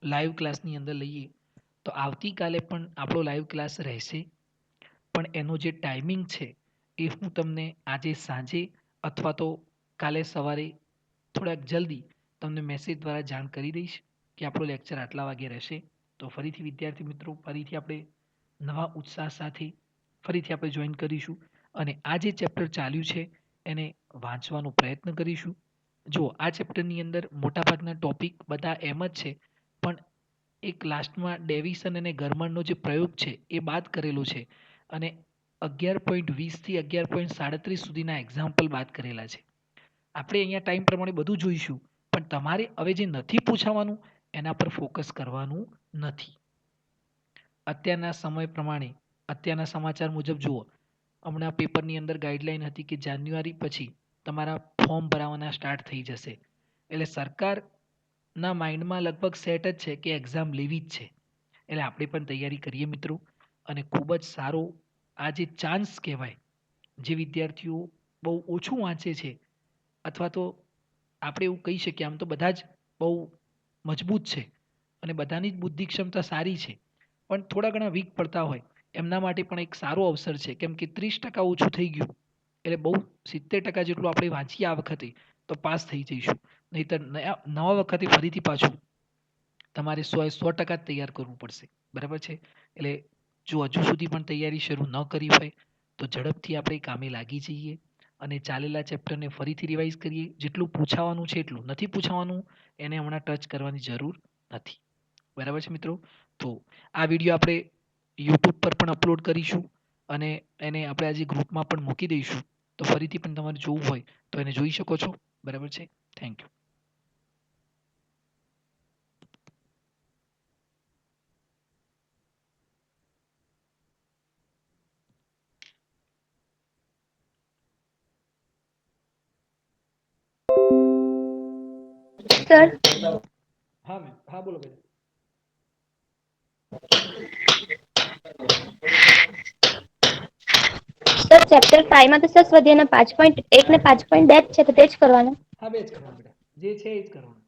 લાઈવ ક્લાસની અંદર લઈએ. તો આવતીકાલે પણ આપણો લાઈવ ક્લાસ રહેશે, પણ એનો જે ટાઈમિંગ છે એ હું તમને આજે સાંજે અથવા તો કાલે સવારે થોડાક જલ્દી તમને મેસેજ દ્વારા જાણ કરી દઈશ કે આપણો લેક્ચર આટલા વાગે રહેશે. તો ફરીથી વિદ્યાર્થી મિત્રો, ફરીથી આપણે નવા ઉત્સાહ સાથે ફરીથી આપણે જોઈન કરીશું અને આ જે ચેપ્ટર ચાલ્યું છે એને વાંચવાનો પ્રયત્ન કરીશું. જુઓ, આ ચેપ્ટરની અંદર મોટાભાગના ટોપિક બધા એમ જ છે, પણ એક લાસ્ટમાં ડેવિસન અને ગરમરનો જે પ્રયોગ છે એ બાદ કરેલો છે અને 11.20 થી 11.37 સુધીના એક્ઝામ્પલ બાદ કરેલા છે. આપણે અહીંયા ટાઈમ પ્રમાણે બધું જોઈશું, પણ તમારે હવે જે નથી પૂછાવાનું એના પર ફોકસ કરવાનું નથી. અત્યારના સમય પ્રમાણે, અત્યારના સમાચાર મુજબ જુઓ, હમણાં પેપરની અંદર ગાઈડલાઈન હતી કે જાન્યુઆરી પછી તમારા ફોર્મ ભરાવાના સ્ટાર્ટ થઈ જશે. એટલે સરકારના માઇન્ડમાં લગભગ સેટ જ છે કે એક્ઝામ લેવી જ છે. એટલે આપણે પણ તૈયારી કરીએ મિત્રો. અને ખૂબ જ સારો આ જે ચાન્સ કહેવાય, જે વિદ્યાર્થીઓ બહુ ઓછું વાંચે છે, અથવા તો આપણે એવું કહી શકીએ, આમ તો બધા જ બહુ મજબૂત છે અને બધાની જ બુદ્ધિ ક્ષમતા સારી છે, પણ થોડા ઘણા વીક પડતા હોય એમના માટે પણ એક સારો અવસર છે. કેમ કે 30% ઓછું થઈ ગયું એટલે બહુ 70% જેટલું આપણે વાંચીએ આ વખતે તો પાસ થઈ જઈશું. નહીંતર નવા વખતે ફરીથી પાછું તમારે 100% જ તૈયાર કરવું પડશે. બરાબર છે? એટલે જો હજુ સુધી પણ તૈયારી શરૂ ન કરી હોય તો ઝડપથી આપણે કામે લાગી જઈએ અને ચાલેલા ચેપ્ટરને ફરીથી રિવાઇઝ કરીએ. જેટલું પૂછાવાનું છે એટલું, નથી પૂછાવાનું એને હમણાં ટચ કરવાની જરૂર નથી. બરાબર છે મિત્રો? તો આ વિડીયો આપણે યુટ્યુબ પર પણ અપલોડ કરીશું અને એને આપણે આજે ગ્રુપમાં પણ મૂકી દઈશું. તો ફરીથી પણ તમારે જોવું હોય તો એને જોઈ શકો છો. બરાબર છે? Thank you. સર હા મેમ, હા બોલો બેન. સર ચેપ્ટર 5 માં તો સર સ્વાધ્યાયના 5.1 ને 5.2 છે તો તે જ કરવાના. હા બે જ કરવાનું બેટા, જે છે એ જ કરવાનું.